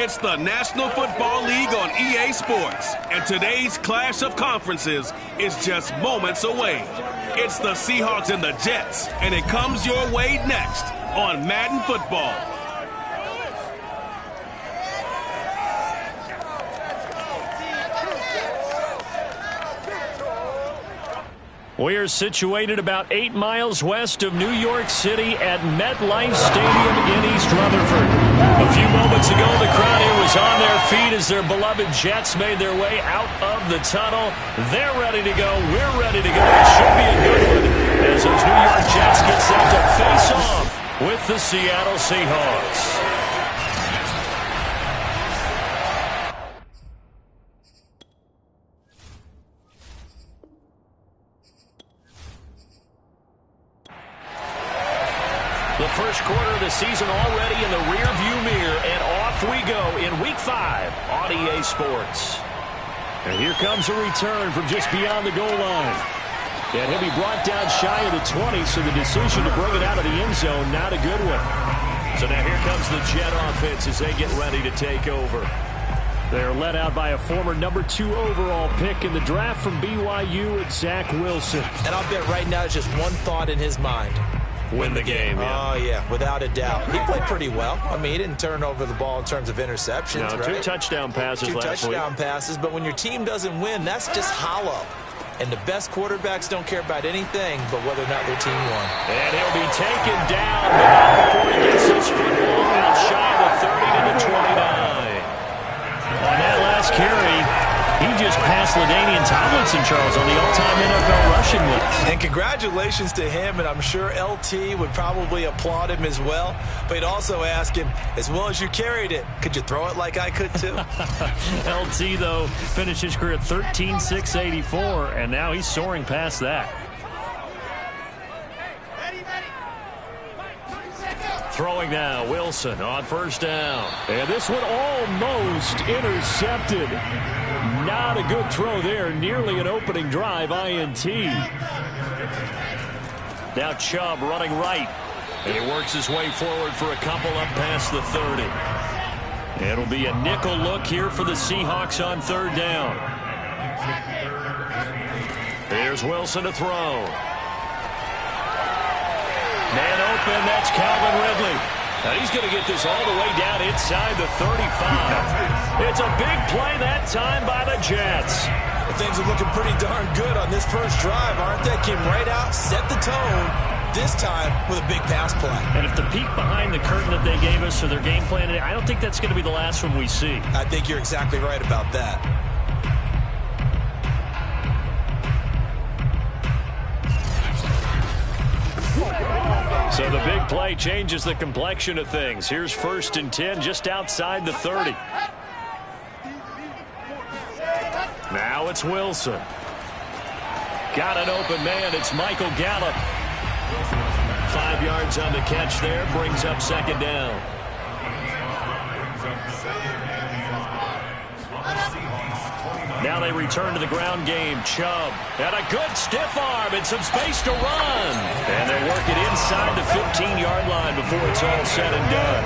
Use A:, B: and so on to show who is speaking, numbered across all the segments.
A: It's the National Football League on EA Sports, and today's clash of conferences is just moments away. It's the Seahawks and the Jets, and it comes your way next on Madden Football.
B: We are situated about 8 miles west of New York City at MetLife Stadium in East Rutherford. A few moments ago, the crowd here was on their feet as their beloved Jets made their way out of the tunnel. They're ready to go. We're ready to go. It should be a good one as those New York Jets get set to face off with the Seattle Seahawks. The first quarter of the season already in the rear-view mirror, and off we go in Week 5 on EA Sports. And here comes a return from just beyond the goal line. And he'll be brought down shy of the 20, so the decision to bring it out of the end zone, not a good one. So now here comes the Jet offense as they get ready to take over. They're led out by a former number 2 overall pick in the draft from BYU, at Zach Wilson.
C: And I'll bet right now it's just one thought in his mind.
B: Win the game, yeah.
C: Oh, yeah, without a doubt. He played pretty well. I mean, he didn't turn over the ball in terms of interceptions,
B: no,
C: right?
B: 2 touchdown passes last week.
C: 2 touchdown passes, but when your team doesn't win, that's just hollow. And the best quarterbacks don't care about anything but whether or not their team won.
B: And he'll be taken down, but not before he gets his football out shy of the 30 to the 29. On that last carry, he just passed LaDainian Tomlinson, Charles, on the all-time NFL rushing list.
C: And congratulations to him, and I'm sure LT would probably applaud him as well. But he'd also ask him, as well as you carried it, could you throw it like I could too?
B: LT, though, finished his career at 13,684, and now he's soaring past that. Throwing now, Wilson on first down. And this one almost intercepted. Not a good throw there. Nearly an opening drive INT. Now Chubb running right. And he works his way forward for a couple up past the 30. It'll be a nickel look here for the Seahawks on third down. Here's Wilson to throw. Man open, that's Calvin Ridley. And he's going to get this all the way down inside the 35. It's a big play that time by the Jets.
C: Well, things are looking pretty darn good on this first drive, aren't they? Came right out, set the tone, this time with a big pass play.
B: And if the peek behind the curtain that they gave us or their game plan, I don't think that's going to be the last one we see.
C: I think you're exactly right about that.
B: So the big play changes the complexion of things. Here's 1st and 10 just outside the 30. Now it's Wilson. Got an open man. It's Michael Gallup. 5 yards on the catch there. Brings up second down. Now they return to the ground game. Chubb. And a good stiff arm and some space to run. And they work it inside the 15-yard line before it's all said and done.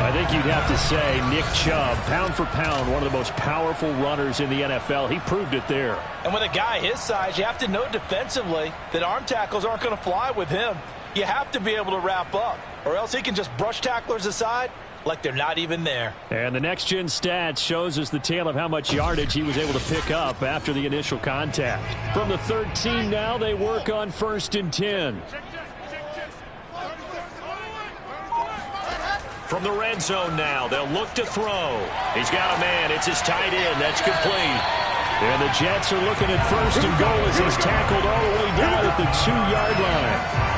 B: I think you'd have to say Nick Chubb, pound for pound, one of the most powerful runners in the NFL. He proved it there.
C: And with a guy his size, you have to know defensively that arm tackles aren't going to fly with him. You have to be able to wrap up, or else he can just brush tacklers aside like they're not even there.
B: And the next-gen stats shows us the tale of how much yardage he was able to pick up after the initial contact. From the 13 now, they work on 1st and 10. From the red zone now, they'll look to throw. He's got a man. It's his tight end. That's complete. And the Jets are looking at 1st and goal as he's tackled all the way down at the 2-yard line.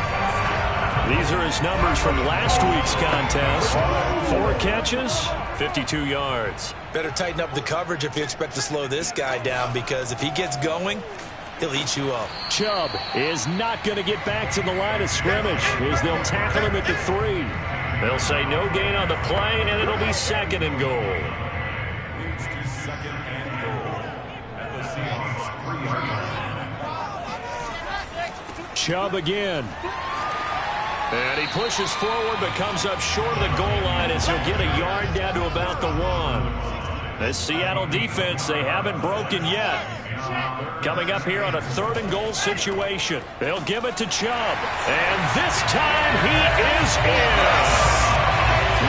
B: These are his numbers from last week's contest. 4 catches, 52 yards.
C: Better tighten up the coverage if you expect to slow this guy down, because if he gets going, he'll eat you up.
B: Chubb is not going to get back to the line of scrimmage as they'll tackle him at the 3. They'll say no gain on the play, and it'll be 2nd and goal. Chubb again. And he pushes forward but comes up short of the goal line as he'll get a yard down to about the 1. This Seattle defense, they haven't broken yet. Coming up here on a 3rd and goal situation. They'll give it to Chubb. And this time he is in.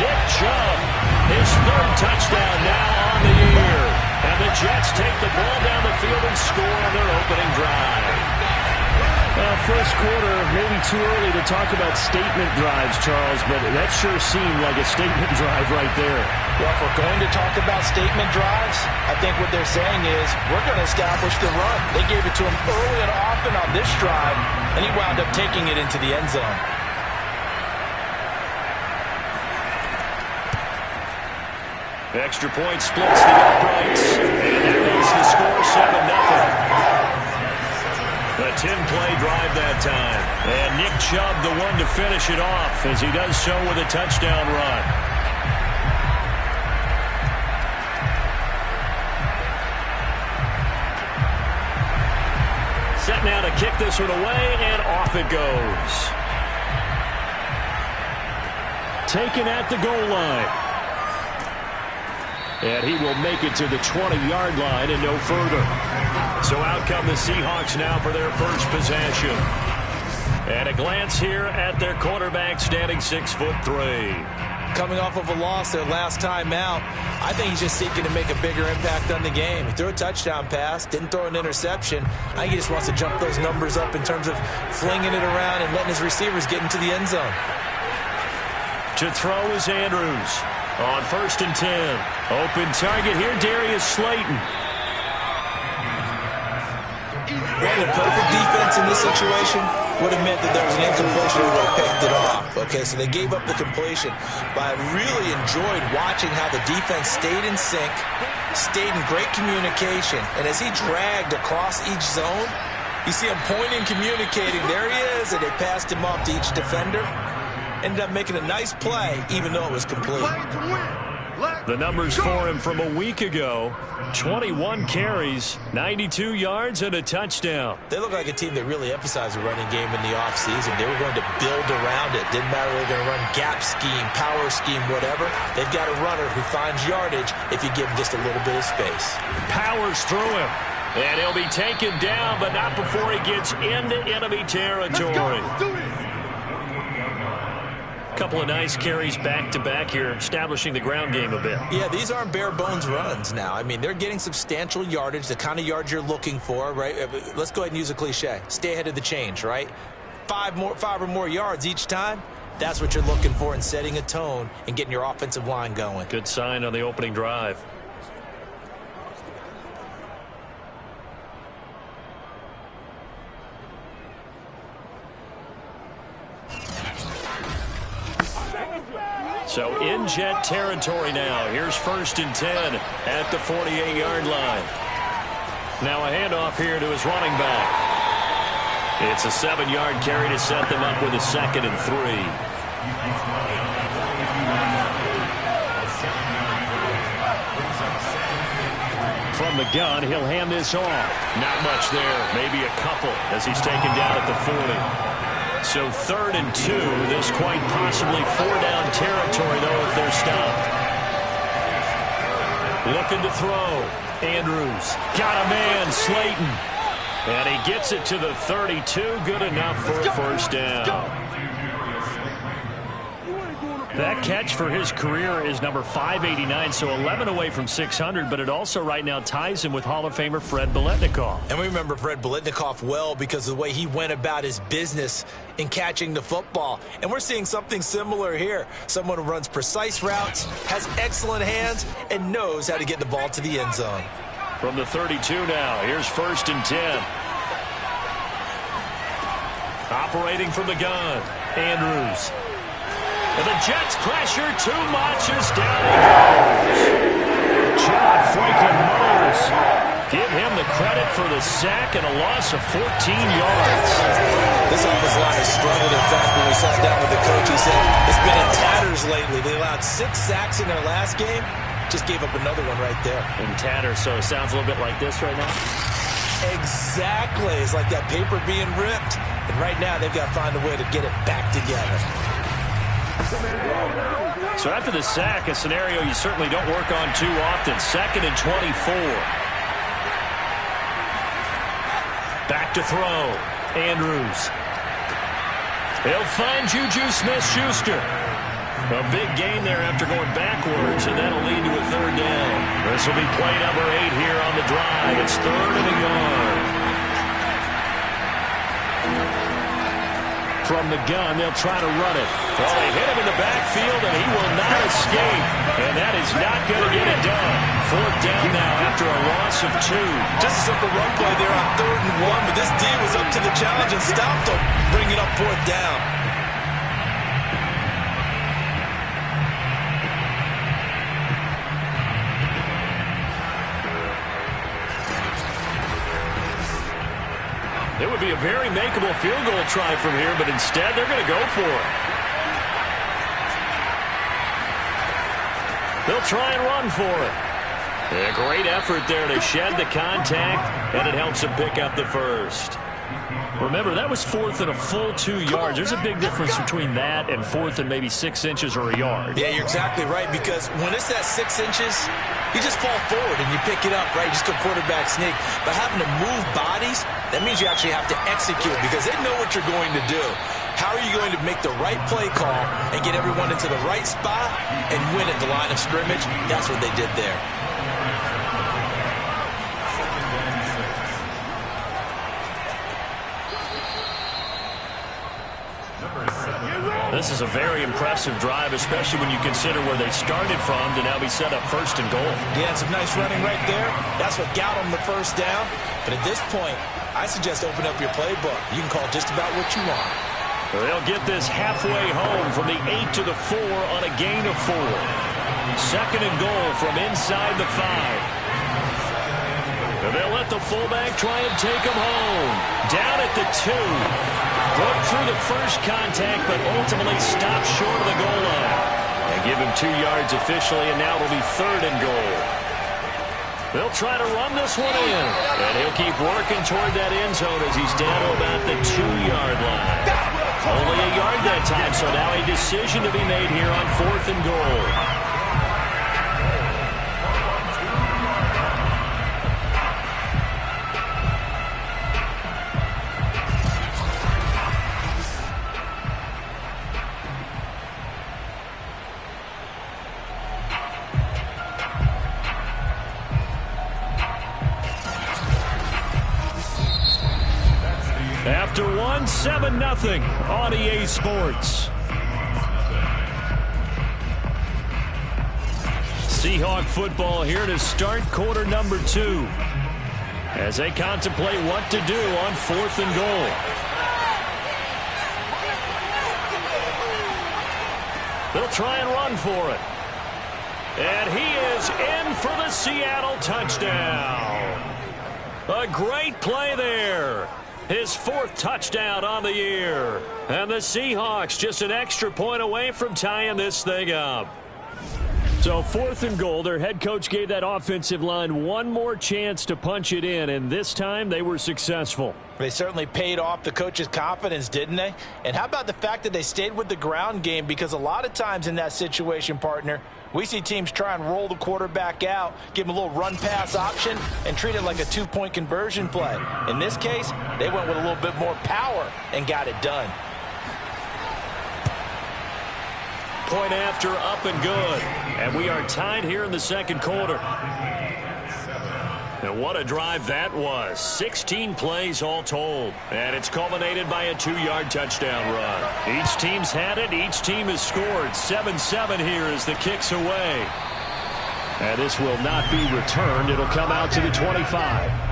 B: Nick Chubb, his 3rd touchdown now on the year. And the Jets take the ball down the field and score on their opening drive.
D: First quarter, maybe too early to talk about statement drives, Charles, but that sure seemed like a statement drive right there.
C: Well, if we're going to talk about statement drives, I think what they're saying is we're going to establish the run. They gave it to him early and often on this drive, and he wound up taking it into the end zone.
B: Extra point splits the uprights, and that makes the score 7-0. A 10-play drive that time. And Nick Chubb the one to finish it off as he does so with a touchdown run. Set now to kick this one away, and off it goes. Taken at the goal line. And he will make it to the 20-yard line and no further. So out come the Seahawks now for their first possession. And a glance here at their quarterback standing 6'3".
C: Coming off of a loss their last time out, I think he's just seeking to make a bigger impact on the game. He threw a touchdown pass, didn't throw an interception. I think he just wants to jump those numbers up in terms of flinging it around and letting his receivers get into the end zone.
B: To throw is Andrews. On 1st and 10. Open target here, Darius Slayton.
C: Brandon, perfect defense in this situation would have meant that there was an incompletion and would have picked it off. Okay, so they gave up the completion. But I really enjoyed watching how the defense stayed in sync, stayed in great communication. And as he dragged across each zone, you see him pointing, communicating. There he is, and they passed him off to each defender. Ended up making a nice play, even though it was complete.
B: The numbers for him from a week ago: 21 carries, 92 yards, and a touchdown.
C: They look like a team that really emphasized the running game in the offseason. They were going to build around it. Didn't matter if they were going to run gap scheme, power scheme, whatever. They've got a runner who finds yardage if you give him just a little bit of space.
B: Powers through him. And he'll be taken down, but not before he gets into enemy territory. Couple of nice carries back-to-back here, establishing the ground game a bit.
C: Yeah, these aren't bare-bones runs now. I mean, they're getting substantial yardage, the kind of yards you're looking for, right? Let's go ahead and use a cliche. Stay ahead of the change, right? 5 or more yards each time. That's what you're looking for in setting a tone and getting your offensive line going.
B: Good sign on the opening drive. So in Jet territory now. Here's 1st and 10 at the 48-yard line. Now a handoff here to his running back. It's a 7-yard carry to set them up with a 2nd and 3. From the gun, he'll hand this off. Not much there. Maybe a couple as he's taken down at the 40. So 3rd and 2. This quite possibly 4-down territory, though, if they're stopped. Looking to throw. Andrews. Got a man, Slayton. And he gets it to the 32. Good enough for a 1st down. That catch for his career is number 589, so 11 away from 600, but it also right now ties him with Hall of Famer Fred Biletnikoff.
C: And we remember Fred Biletnikoff well because of the way he went about his business in catching the football. And we're seeing something similar here. Someone who runs precise routes, has excellent hands, and knows how to get the ball to the end zone.
B: From the 32 now, here's 1st and 10. Operating from the gun, Andrews. And the Jets pressure too much as down he goes. John Franklin Myers. Give him the credit for the sack and a loss of 14 yards.
C: This offensive line has struggled. In fact, when we sat down with the coach, he said it's been in tatters lately. They allowed 6 sacks in their last game. Just gave up another one right there.
B: In tatters, so it sounds a little bit like this right now.
C: Exactly. It's like that paper being ripped. And right now, they've got to find a way to get it back together.
B: So after the sack, a scenario you certainly don't work on too often. 2nd and 24. Back to throw. Andrews. He'll find Juju Smith-Schuster. A big gain there after going backwards, and that'll lead to a 3rd down. This will be play number 8 here on the drive. It's 3rd and a yard. From the gun, they'll try to run it. Well, they hit him in the backfield, and he will not escape. And that is not going to get it done. 4th down now after a loss of 2.
C: Just a simple run play there on 3rd and 1, but this D was up to the challenge and stopped them, bringing up 4th down.
B: It would be a very makeable field goal try from here, but instead they're going to go for it. They'll try and run for it. A great effort there to shed the contact, and it helps them pick up the first. Remember, that was 4th and a full 2 yards. There's a big difference between that and 4th and maybe 6 inches or a yard.
C: Yeah, you're exactly right, because when it's that 6 inches, you just fall forward and you pick it up, right? You just go quarterback sneak. But having to move bodies, that means you actually have to execute because they know what you're going to do. How are you going to make the right play call and get everyone into the right spot and win at the line of scrimmage? That's what they did there.
B: This is a very impressive drive, especially when you consider where they started from to now be set up 1st and goal.
C: Yeah, some nice running right there. That's what got them the 1st down. But at this point, I suggest open up your playbook. You can call just about what you want.
B: They'll get this halfway home from the 8 to the 4 on a gain of 4. 2nd and goal from inside the 5. They'll let the fullback try and take him home. Down at the 2. Broke through the first contact, but ultimately stopped short of the goal line. They give him 2 yards officially, and now it'll be 3rd and goal. They'll try to run this one in, and he'll keep working toward that end zone as he's down to about the 2-yard line. Only a yard that time, so now a decision to be made here on 4th and goal. After 7-0 on EA Sports. Seahawk football here to start quarter number 2 as they contemplate what to do on 4th and goal. They'll try and run for it. And he is in for the Seattle touchdown. A great play there. His 4th touchdown on the year. And the Seahawks just an extra point away from tying this thing up. So 4th and goal, their head coach gave that offensive line one more chance to punch it in, and this time they were successful.
C: They certainly paid off the coach's confidence, didn't they? And how about the fact that they stayed with the ground game? Because a lot of times in that situation, partner, we see teams try and roll the quarterback out, give him a little run-pass option, and treat it like a 2-point conversion play. In this case, they went with a little bit more power and got it done.
B: Point after, up and good. And we are tied here in the 2nd quarter. And what a drive that was. 16 plays all told. And it's culminated by a 2-yard touchdown run. Each team's had it. Each team has scored. 7-7 here as the kick's away. And this will not be returned. It'll come out to the 25.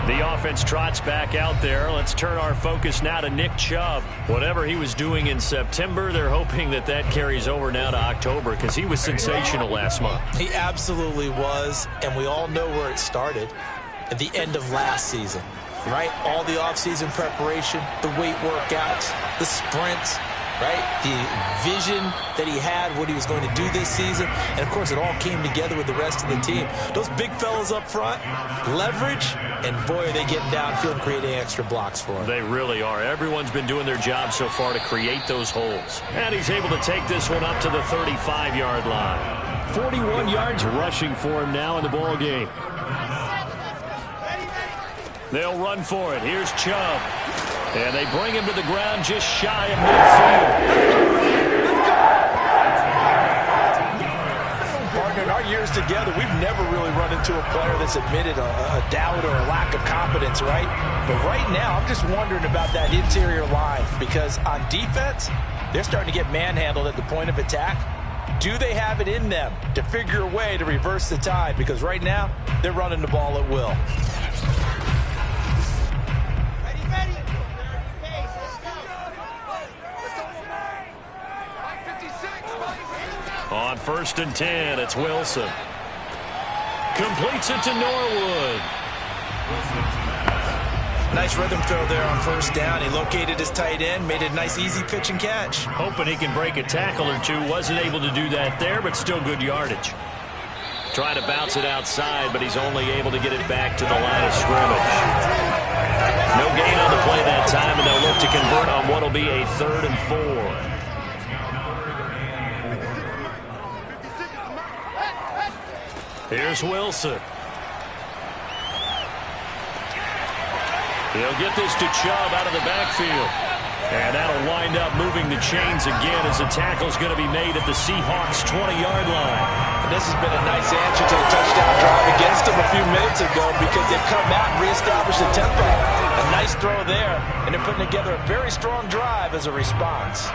B: The offense trots back out there. Let's turn our focus now to Nick Chubb. Whatever he was doing in September, they're hoping that that carries over now to October because he was sensational last month.
C: He absolutely was, and we all know where it started at the end of last season, right? All the offseason preparation, the weight workouts, the sprints, right? The vision that he had, what he was going to do this season, and of course it all came together with the rest of the team. Those big fellas up front, leverage, and boy, are they getting downfield and creating extra blocks for him.
D: They really are. Everyone's been doing their job so far to create those holes. And he's able to take this one up to the 35-yard line. 41 yards rushing for him now in the ball game. They'll run for it. Here's Chubb. And they bring him to the ground just shy of midfield.
C: Partner, in our years together, we've never really run into a player that's admitted a doubt or a lack of confidence, right? But right now, I'm just wondering about that interior line because on defense, they're starting to get manhandled at the point of attack. Do they have it in them to figure a way to reverse the tide? Because right now, they're running the ball at will.
D: On 1st and 10, it's Wilson. Completes it to Norwood.
C: Nice rhythm throw there on 1st down. He located his tight end, made it a nice easy pitch and catch.
D: Hoping he can break a tackle or two. Wasn't able to do that there, but still good yardage. Trying to bounce it outside, but he's only able to get it back to the line of scrimmage. No gain on the play that time, and they'll look to convert on what will be a 3rd and 4. Here's Wilson. He'll get this to Chubb out of the backfield. And that'll wind up moving the chains again as the tackle's going to be made at the Seahawks 20-yard line.
C: And this has been a nice answer to the touchdown drive against them a few minutes ago because they've come out and reestablished the tempo. A nice throw there, and they're putting together a very strong drive as a response.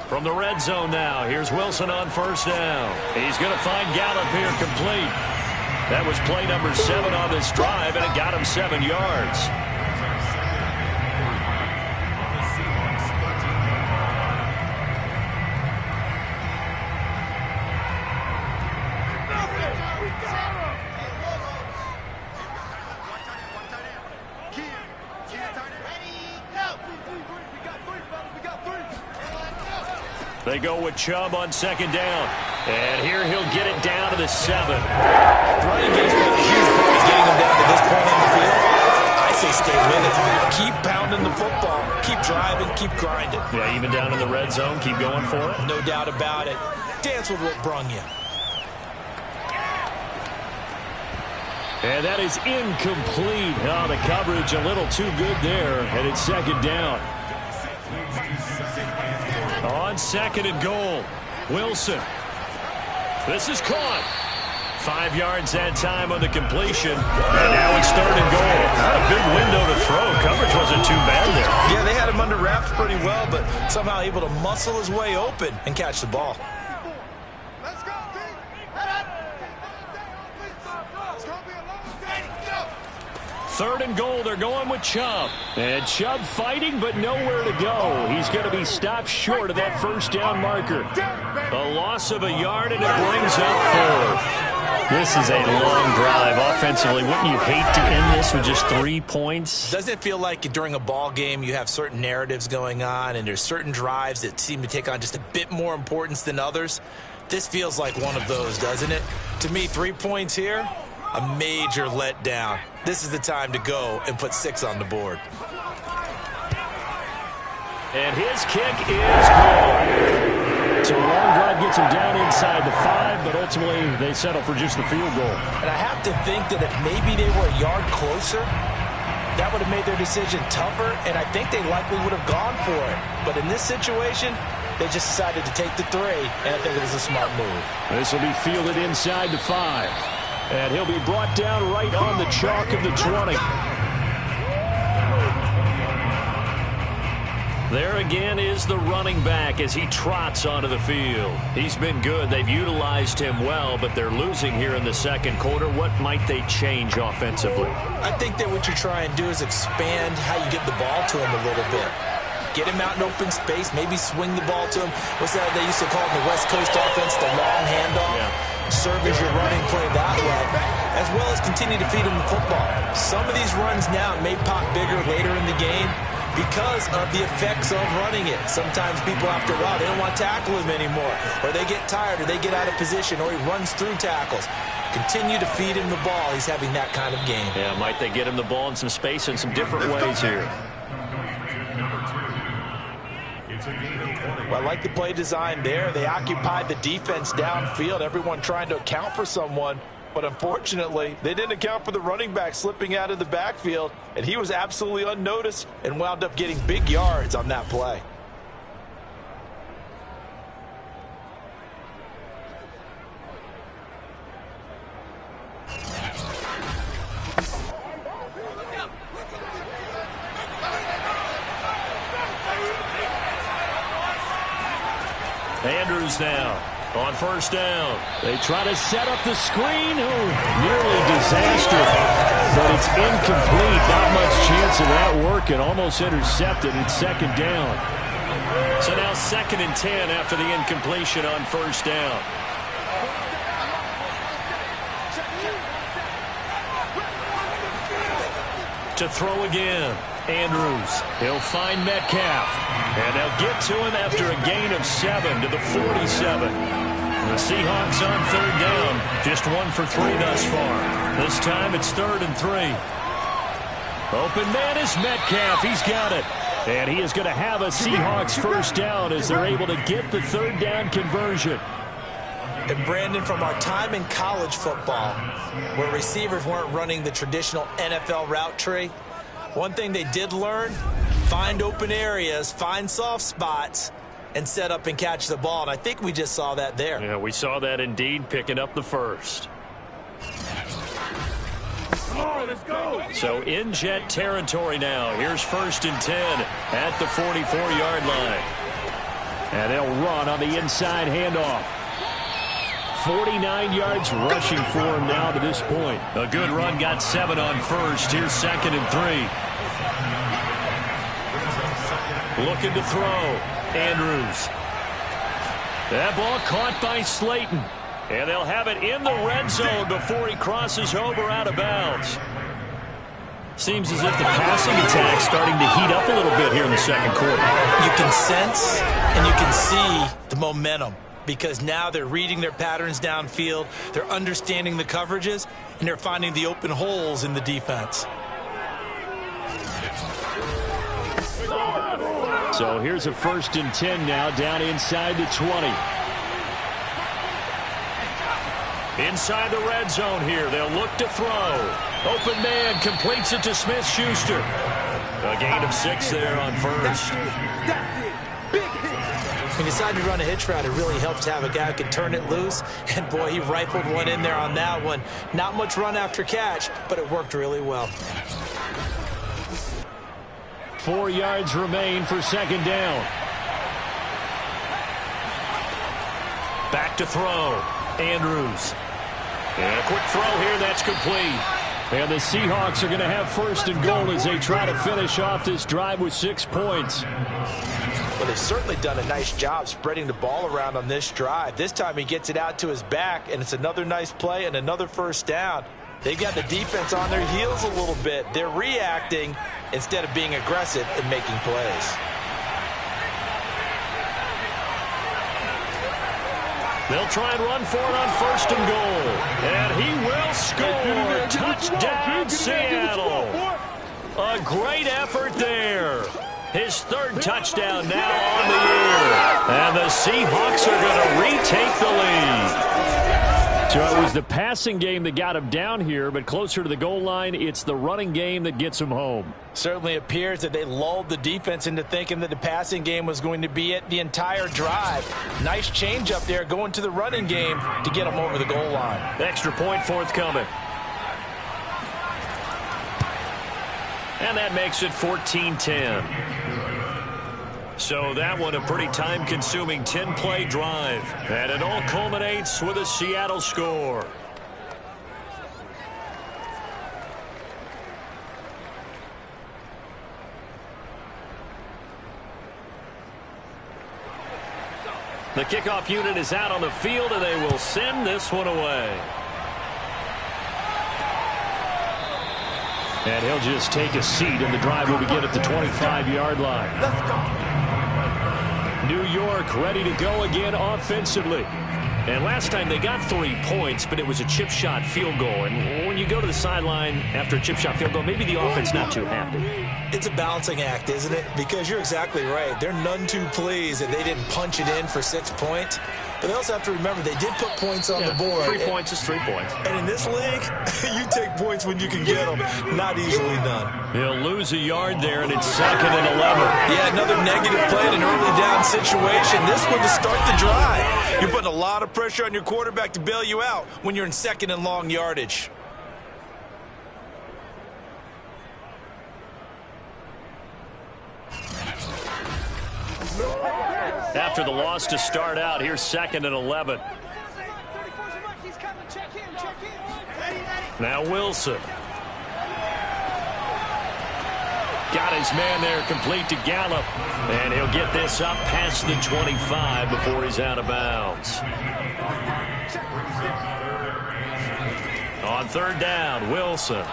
D: From the red zone now, here's Wilson on 1st down. He's going to find Gallup here complete. That was play number 7 on this drive, and it got him 7 yards. They go with Chubb on 2nd down. And here he'll get it down to the 7.
C: Running game's been a huge part of getting them down to this point on the field. I say stay with it. Keep pounding the football. Keep driving. Keep grinding.
D: Yeah, even down in the red zone, keep going for it.
C: No doubt about it. Dance with what brung you.
D: And that is incomplete. Oh, the coverage a little too good there. And it's 2nd down. On 2nd and goal, Wilson. This is caught. 5 yards that time on the completion. And now it's 3rd and goal. Not a big window to throw. Coverage wasn't too bad there.
C: Yeah, they had him under wraps pretty well, but somehow able to muscle his way open and catch the ball.
D: 3rd and goal, they're going with Chubb. And Chubb fighting, but nowhere to go. He's going to be stopped short of that 1st down marker. A loss of a yard, and it brings up 4th. This is a long drive offensively. Wouldn't you hate to end this with just 3 points?
C: Doesn't it feel like during a ball game you have certain narratives going on, and there's certain drives that seem to take on just a bit more importance than others? This feels like one of those, doesn't it? To me, 3 points here, a major letdown. This is the time to go and put 6 on the board.
D: And his kick is good. So a long drive gets him down inside the 5, but ultimately they settle for just the field goal.
C: And I have to think that if maybe they were a yard closer, that would have made their decision tougher, and I think they likely would have gone for it. But in this situation, they just decided to take the 3, and I think it was a smart move.
D: This will be fielded inside the 5. And he'll be brought down right on the chalk of the 20. There again is the running back as he trots onto the field. He's been good. They've utilized him well, but they're losing here in the 2nd quarter. What might they change offensively?
C: I think that what you try and do is expand how you get the ball to him a little bit. Get him out in open space, maybe swing the ball to him. What's that they used to call it in the West Coast offense, the long handoff? Yeah. Serve as your running play that way, as well as continue to feed him the football. Some of these runs now may pop bigger later in the game because of the effects of running it. Sometimes people after a while, they don't want to tackle him anymore, or they get tired, or they get out of position, or he runs through tackles. Continue to feed him the ball. He's having that kind of game.
B: Yeah, might they get him the ball in some space in some different ways here.
C: Well, I like the play design there. They occupied the defense downfield, everyone trying to account for someone. But unfortunately, they didn't account for the running back slipping out of the backfield, and he was absolutely unnoticed and wound up getting big yards on that play.
B: Andrews now on first down. They try to set up the screen. Nearly disaster, but it's incomplete. Not much chance of that working. Almost intercepted. It's second down. So now 2nd and 10 after the incompletion on first down. To throw again. Andrews. He'll find Metcalf. And they'll get to him after a gain of 7 to the 47. The Seahawks on third down. Just 1 for 3 thus far. This time it's 3rd and 3. Open man is Metcalf. He's got it. And he is going to have a Seahawks first down as they're able to get the 3rd down conversion.
C: And Brandon, from our time in college football, where receivers weren't running the traditional NFL route tree, one thing they did learn, find open areas, find soft spots, and set up and catch the ball. And I think we just saw that there.
B: Yeah, we saw that indeed, picking up the first.
A: Let's go.
B: So in Jet territory now. Here's 1st and 10 at the 44-yard line. And they'll run on the inside handoff. 49 yards rushing for him now to this point. A good run, got 7 on first. Here's 2nd and 3. Looking to throw. Andrews. That ball caught by Slayton. And they'll have it in the red zone before he crosses over out of bounds. Seems as if the passing attack's starting to heat up a little bit here in the second quarter.
C: You can sense and you can see the momentum, because now they're reading their patterns downfield, they're understanding the coverages, and they're finding the open holes in the defense.
B: So here's a 1st and 10 now, down inside the 20. Inside the red zone here, they'll look to throw. Open man completes it to Smith-Schuster. A gain of 6 there on first.
C: When you decide to run a hitch route, it really helps to have a guy who can turn it loose. And, boy, he rifled one in there on that one. Not much run after catch, but it worked really well.
B: 4 yards remain for 2nd down. Back to throw. Andrews. And a quick throw here, that's complete. And the Seahawks are going to have 1st and goal as they try to finish off this drive with 6 points.
C: Well, they've certainly done a nice job spreading the ball around on this drive. This time he gets it out to his back, and it's another nice play and another 1st down. They've got the defense on their heels a little bit. They're reacting instead of being aggressive and making plays.
B: They'll try and run for it on 1st and goal. And he will score. Touchdown, Seattle. A great effort there. His 3rd touchdown now on the year. And the Seahawks are going to retake the lead. So it was the passing game that got him down here, but closer to the goal line, it's the running game that gets him home.
C: Certainly appears that they lulled the defense into thinking that the passing game was going to be it the entire drive. Nice change up there going to the running game to get them over the goal line.
B: Extra point forthcoming. And that makes it 14-10. So that one a pretty time-consuming 10-play drive. And it all culminates with a Seattle score. The kickoff unit is out on the field, and they will send this one away. And he'll just take a seat, and the drive will begin at the 25-yard line.
E: Let's go.
B: New York ready to go again offensively. And last time they got 3 points, but it was a chip shot field goal. And when you go to the sideline after a chip shot field goal, maybe the offense not too happy.
C: It's a balancing act, isn't it? Because you're exactly right. They're none too pleased that they didn't punch it in for 6 points. But they also have to remember they did put points on the board.
B: 3 points is 3 points.
C: And in this league, you take points when you can get them. Not easily done.
B: He'll lose a yard there, and it's 2nd and 11.
C: Yeah, another negative play in an early down situation. This one to start the drive. You're putting a lot of pressure on your quarterback to bail you out when you're in 2nd and long yardage.
B: After the loss to start out, here's 2nd and 11. Now Wilson. Got his man there complete to Gallup. And he'll get this up past the 25 before he's out of bounds. On 3rd down, Wilson.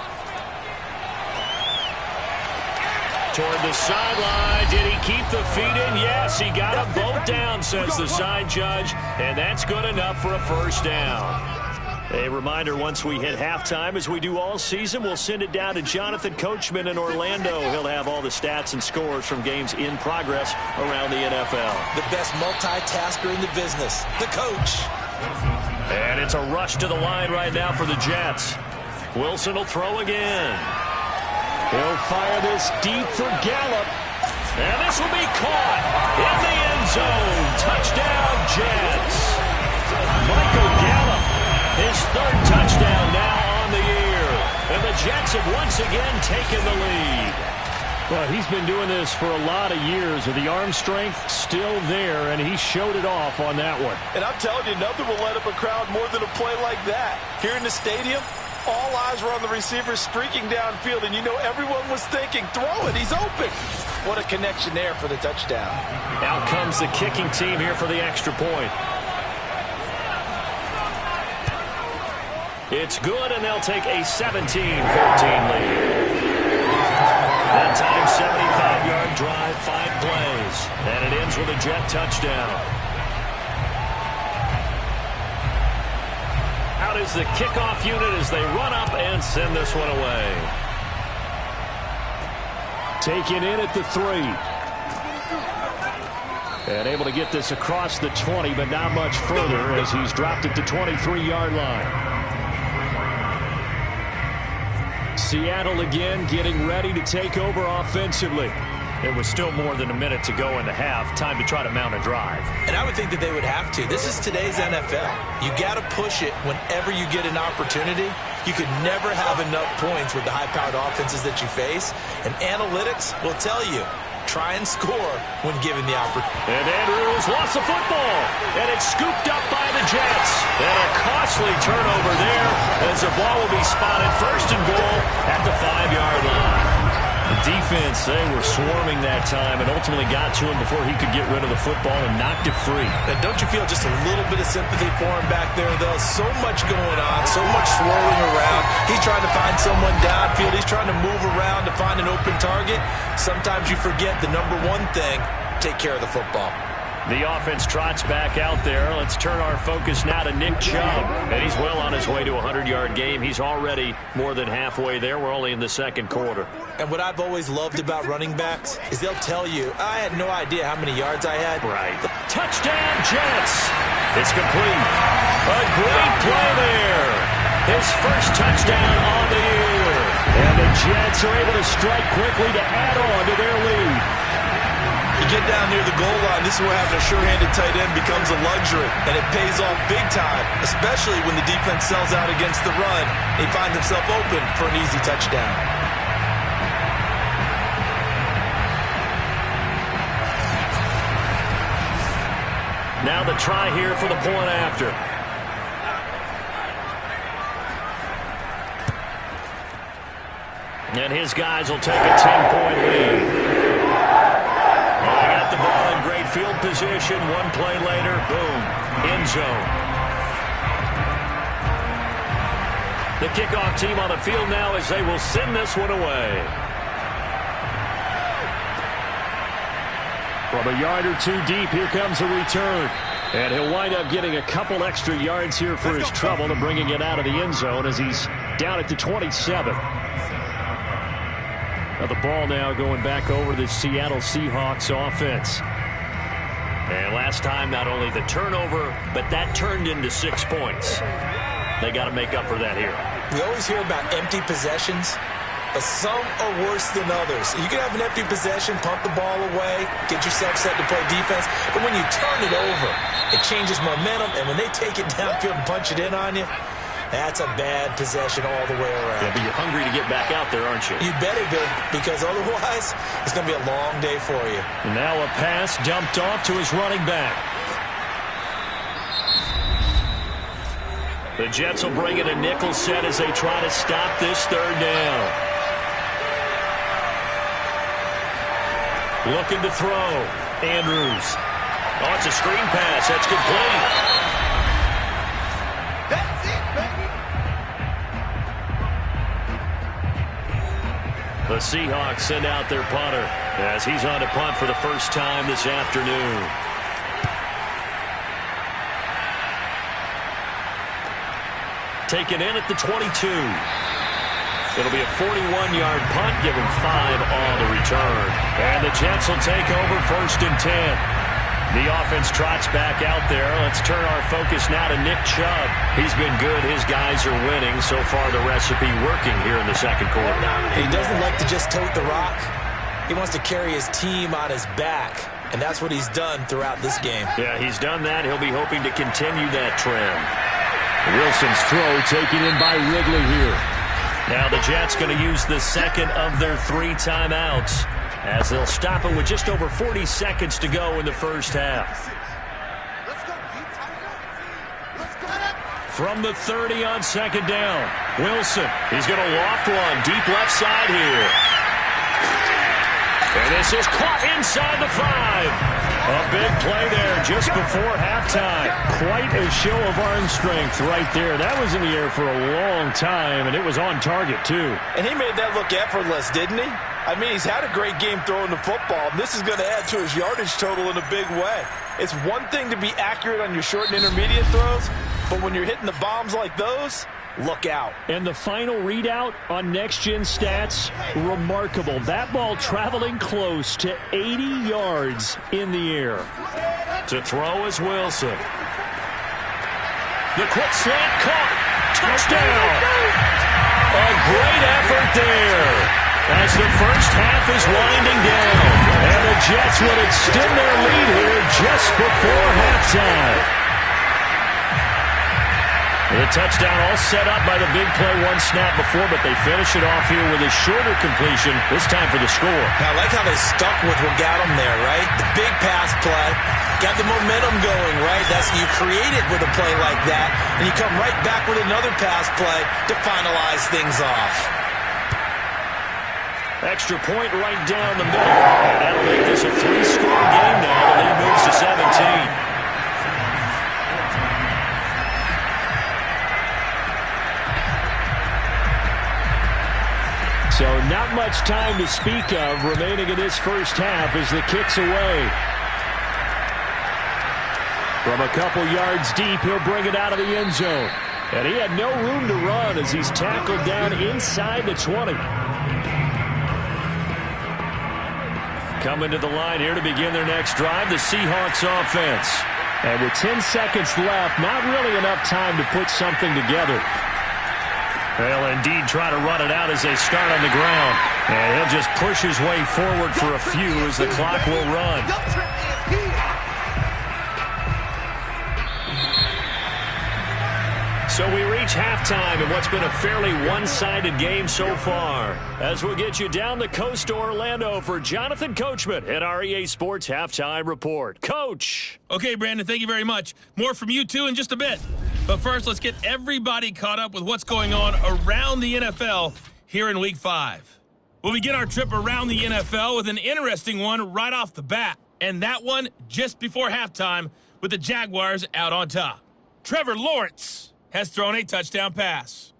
B: Toward the sideline. Did he keep the feet in? Yes, he got them both down, says the side judge. And that's good enough for a 1st down. A reminder, once we hit halftime, as we do all season, we'll send it down to Jonathan Coachman in Orlando. He'll have all the stats and scores from games in progress around the NFL.
C: The best multitasker in the business, the coach.
B: And it's a rush to the line right now for the Jets. Wilson will throw again. He'll fire this deep for Gallup. And this will be caught in the end zone. Touchdown, Jets. Michael Gallup, his 3rd touchdown now on the year. And the Jets have once again taken the lead. Well, he's been doing this for a lot of years with the arm strength still there, and he showed it off on that one.
E: And I'm telling you, nothing will light up a crowd more than a play like that. Here in the stadium, all eyes were on the receiver streaking downfield, and you know everyone was thinking, throw it, he's open. What a connection there for the touchdown.
B: Out comes the kicking team here for the extra point. It's good, and they'll take a 17-14 lead. That time, 75-yard drive, 5 plays. And it ends with a Jet touchdown. Out is the kickoff unit as they run up and send this one away. Taken in at the 3. And able to get this across the 20, but not much further as he's dropped at the 23-yard line. Seattle again getting ready to take over offensively. It was still more than a minute to go in the half. Time to try to mount a drive.
C: And I would think that they would have to. This is today's NFL. You got to push it whenever you get an opportunity. You could never have enough points with the high-powered offenses that you face. And analytics will tell you, try and score when given the opportunity.
B: And Andrews lost the football. And it's scooped up by the Jets. And a costly turnover there as the ball will be spotted 1st and goal at the 5-yard line. The defense, they were swarming that time and ultimately got to him before he could get rid of the football and knocked it free.
C: And don't you feel just a little bit of sympathy for him back there, though? So much going on, so much swirling around. He's trying to find someone downfield. He's trying to move around to find an open target. Sometimes you forget the number one thing, take care of the football.
B: The offense trots back out there. Let's turn our focus now to Nick Chubb. And he's well on his way to a 100-yard game. He's already more than halfway there. We're only in the 2nd quarter.
C: And what I've always loved about running backs is they'll tell you, I had no idea how many yards I had.
B: Right. Touchdown, Jets. It's complete. A great play there. His 1st touchdown on the year. And the Jets are able to strike quickly to add on to their lead.
C: You get down near the goal line, this is where having a sure-handed tight end becomes a luxury, and it pays off big time, especially when the defense sells out against the run. He finds himself open for an easy touchdown.
B: Now the try here for the point after. And his guys will take a 10-point lead. Well, they got the ball in great
D: field position. One play later, boom, end zone. The kickoff team on the field now as they will send this one away. From a yard or two deep, here comes a return. And he'll wind up getting a couple extra yards here for his trouble and bringing it out of the end zone as he's down at the 27. Now the ball now going back over to the Seattle Seahawks offense. And last time, not only the turnover, but that turned into 6 points. They got to make up for that here.
C: We always hear about empty possessions, but some are worse than others. You can have an empty possession, pump the ball away, get yourself set to play defense, but when you turn it over, it changes momentum, and when they take it downfield and punch it in on you, that's a bad possession all the way around.
D: Yeah, but you're hungry to get back out there, aren't you?
C: You better be, because otherwise, it's going to be a long day for you.
D: Now a pass dumped off to his running back. The Jets will bring it a nickel set as they try to stop this third down. Looking to throw. Andrews. Oh, it's a screen pass. That's complete.
E: That's it, baby.
D: The Seahawks send out their punter as he's on to punt for the first time this afternoon. Taken in at the 22. It'll be a 41-yard punt, give him 5 on the return. And the Jets will take over 1st and 10. The offense trots back out there. Let's turn our focus now to Nick Chubb. He's been good. His guys are winning. So far, the recipe working here in the second quarter.
C: He doesn't like to just tote the rock. He wants to carry his team on his back, and that's what he's done throughout this game.
D: Yeah, he's done that. He'll be hoping to continue that trend. Wilson's throw taken in by Ridley here. Now the Jets going to use the second of their 3 timeouts as they'll stop it with just over 40 seconds to go in the first half. From the 30 on 2nd down, Wilson. He's going to loft one deep left side here. And this is caught inside the 5. A big play there just before halftime. Quite a show of arm strength right there. That was in the air for a long time, and it was on target, too.
E: And he made that look effortless, didn't he? I mean, he's had a great game throwing the football. This is going to add to his yardage total in a big way. It's one thing to be accurate on your short and intermediate throws, but when you're hitting the bombs like those, look out.
D: And the final readout on next-gen stats, remarkable. That ball traveling close to 80 yards in the air. To throw is Wilson. The quick slant caught. Touchdown. A great effort there as the first half is winding down. And the Jets will extend their lead here just before halftime. The touchdown all set up by the big play 1 snap before, but they finish it off here with a shorter completion, this time for the score.
C: Now, I like how they stuck with what got them there, right? The big pass play, got the momentum going, right? That's you create it with a play like that, and you come right back with another pass play to finalize things off.
D: Extra point right down the middle. And that'll make this a 3-score game now. The lead moves to 17. So not much time to speak of remaining in this first half as the kick's away. From a couple yards deep, he'll bring it out of the end zone. And he had no room to run as he's tackled down inside the 20. Coming to the line here to begin their next drive, the Seahawks offense. And with 10 seconds left, not really enough time to put something together. They'll indeed try to run it out as they start on the ground. And he'll just push his way forward for a few as the clock will run. So we reach halftime in what's been a fairly one-sided game so far. As we'll get you down the coast to Orlando for Jonathan Coachman at our EA Sports Halftime Report. Coach.
F: Okay, Brandon, thank you very much. More from you, too, in just a bit. But first, let's get everybody caught up with what's going on around the NFL here in Week 5. We'll begin our trip around the NFL with an interesting one right off the bat. and that one just before halftime with the Jaguars out on top. Trevor Lawrence has thrown a touchdown pass.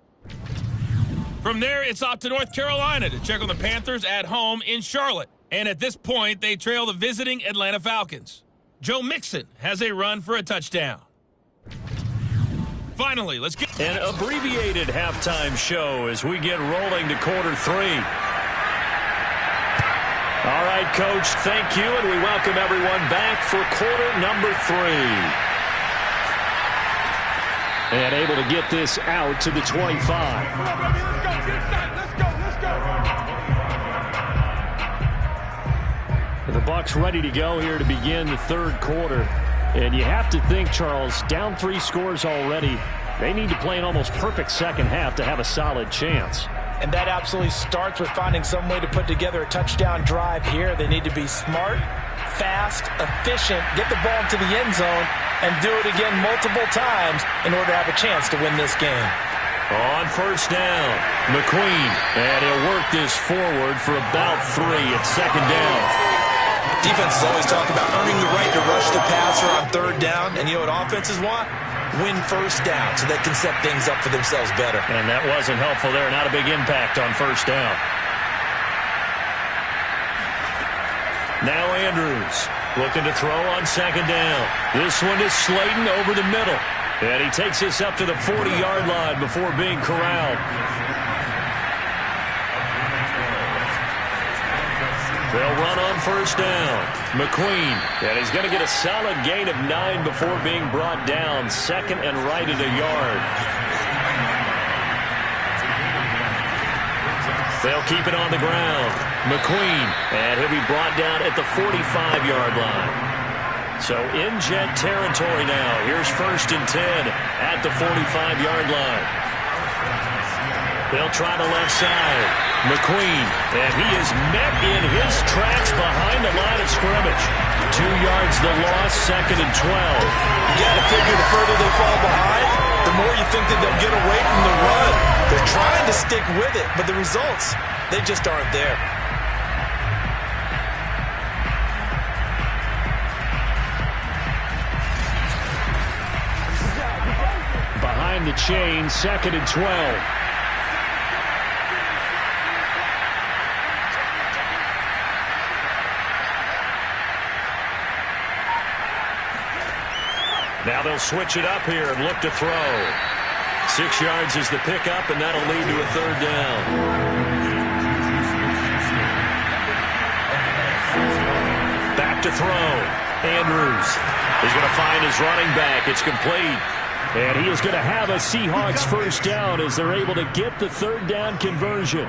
F: From there, it's off to North Carolina to check on the Panthers at home in Charlotte. And at this point, they trail the visiting Atlanta Falcons. Joe Mixon has a run for a touchdown. Finally, let's get
B: an abbreviated halftime show as we get rolling to quarter 3. All right, Coach, thank you, and we welcome everyone back for quarter number 3. And able to get this out to the 25. The Bucs ready to go here to begin the third quarter. And you have to think, Charles, down 3 scores already. They need to play an almost perfect second half to have a solid chance.
C: And that absolutely starts with finding some way to put together a touchdown drive here. They need to be smart, fast, efficient, get the ball into the end zone, and do it again multiple times in order to have a chance to win this game.
B: On first down, McQueen. And he'll work this forward for about 3 at second down.
C: Defenses always talk about earning the right to rush the passer on third down. And you know what offenses want? Win first down so they can set things up for themselves better.
B: And that wasn't helpful there. Not a big impact on first down. Now Andrews looking to throw on second down. This one is Slayton over the middle. And he takes this up to the 40-yard line before being corralled. They'll run on first down. McQueen, and he's going to get a solid gain of 9 before being brought down. Second and right at a yard. They'll keep it on the ground. McQueen, and he'll be brought down at the 45-yard line. So in Jet territory now. Here's first and 10 at the 45-yard line. They'll try the left side. McQueen, and he is met in his tracks behind the line of scrimmage. 2 yards the loss, second and 12.
C: You got to figure the further they fall behind, the more you think that they'll get away from the run. They're trying to stick with it, but the results, they just aren't there.
B: Behind the chain, second and 12. Now they'll switch it up here and look to throw. 6 yards is the pickup, and that'll lead to a third down. Back to throw. Andrews is going to find his running back. It's complete. And he is going to have a Seahawks first down as they're able to get the third down conversion.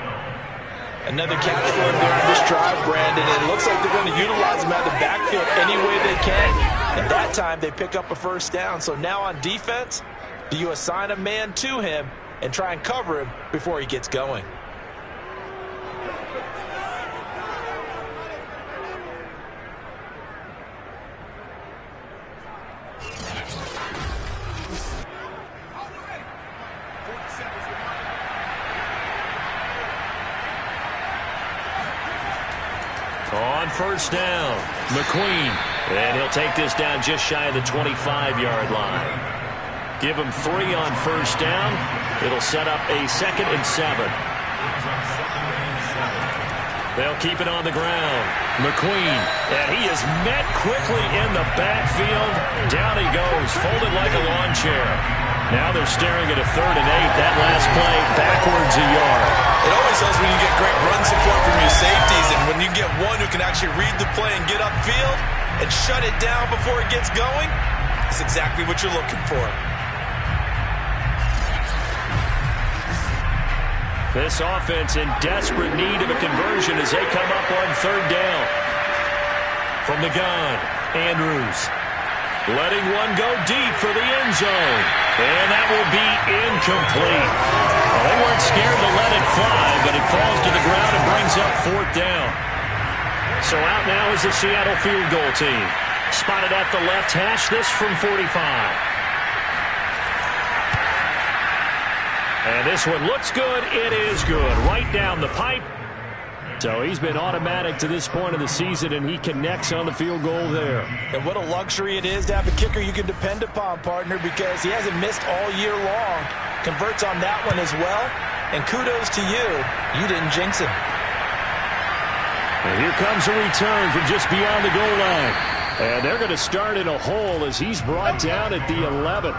C: Another catch for him there in this drive, Brandon. It looks like they're going to utilize him out of the backfield any way they can. And that time they pick up a first down. So now on defense, do you assign a man to him and try and cover him before he gets going?
B: On first down, McQueen. And he'll take this down just shy of the 25-yard line. Give him 3 on first down. It'll set up a second and 7. They'll keep it on the ground. McQueen, and he is met quickly in the backfield. Down he goes, folded like a lawn chair. Now they're staring at a 3rd and 8. That last play, backwards a yard.
C: It always helps when you get great run support from your safeties, and when you get one who can actually read the play and get upfield and shut it down before it gets going, that's exactly what you're looking for.
B: This offense in desperate need of a conversion as they come up on 3rd down. From the gun, Andrews letting one go deep for the end zone. And that will be incomplete. Well, they weren't scared to let it fly, but it falls to the ground and brings up 4th down. So out now is the Seattle field goal team. Spotted at the left hash, this from 45. And this one looks good. It is good. Right down the pipe.
D: So he's been automatic to this point of the season, and he connects on the field goal there.
C: And what a luxury it is to have a kicker you can depend upon, partner, because he hasn't missed all year long. Converts on that one as well. And kudos to you. You didn't jinx him.
D: And here comes a return from just beyond the goal line. And they're going to start in a hole as he's brought down at the 11th.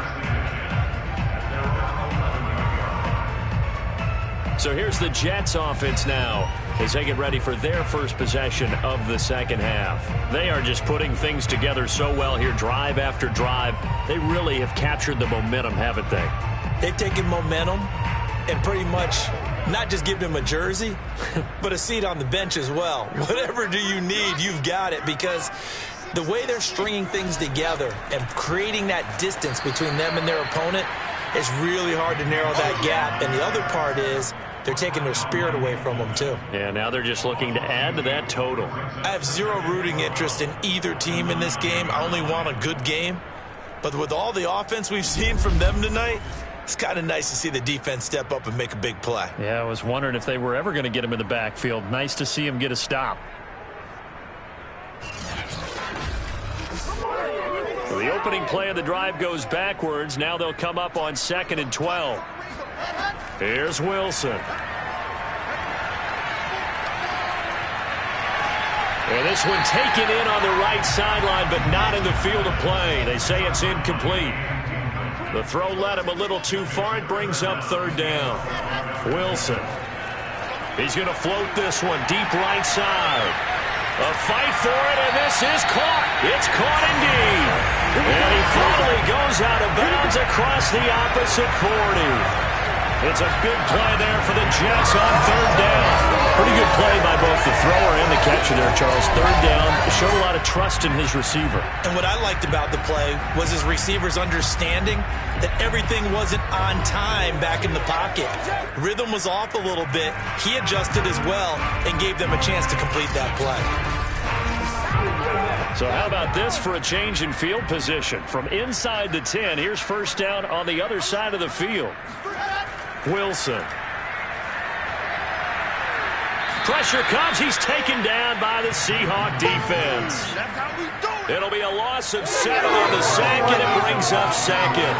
D: So here's the Jets offense now as they get ready for their first possession of the second half. They are just putting things together so well here, drive after drive. They really have captured the momentum, haven't they?
C: They've taken momentum and pretty much not just given him a jersey, but a seat on the bench as well. Whatever do you need, you've got it, because the way they're stringing things together and creating that distance between them and their opponent, it's really hard to narrow that gap. And the other part is they're taking their spirit away from them, too.
D: Yeah, now they're just looking to add to that total.
C: I have zero rooting interest in either team in this game. I only want a good game. But with all the offense we've seen from them tonight, it's kind of nice to see the defense step up and make a big play.
D: Yeah, I was wondering if they were ever going to get him in the backfield. Nice to see him get a stop. Well, the opening play of the drive goes backwards. Now they'll come up on 2nd and 12. Here's Wilson. And this one taken in on the right sideline, but not in the field of play. They say it's incomplete. The throw led him a little too far. It brings up 3rd down. Wilson. He's going to float this one deep right side. A fight for it, and this is caught. It's caught indeed. And he finally goes out of bounds across the opposite 40. It's a big play there for the Jets on 3rd down. Pretty good play by both the thrower and the catcher there, Charles. 3rd down, showed a lot of trust in his receiver.
C: And what I liked about the play was his receiver's understanding that everything wasn't on time back in the pocket. Rhythm was off a little bit. He adjusted as well and gave them a chance to complete that play.
D: So how about this for a change in field position? From inside the 10, here's 1st down on the other side of the field. Wilson. Pressure comes. He's taken down by the Seahawks defense. It'll be a loss of 7 on the sack, and it brings up 2nd.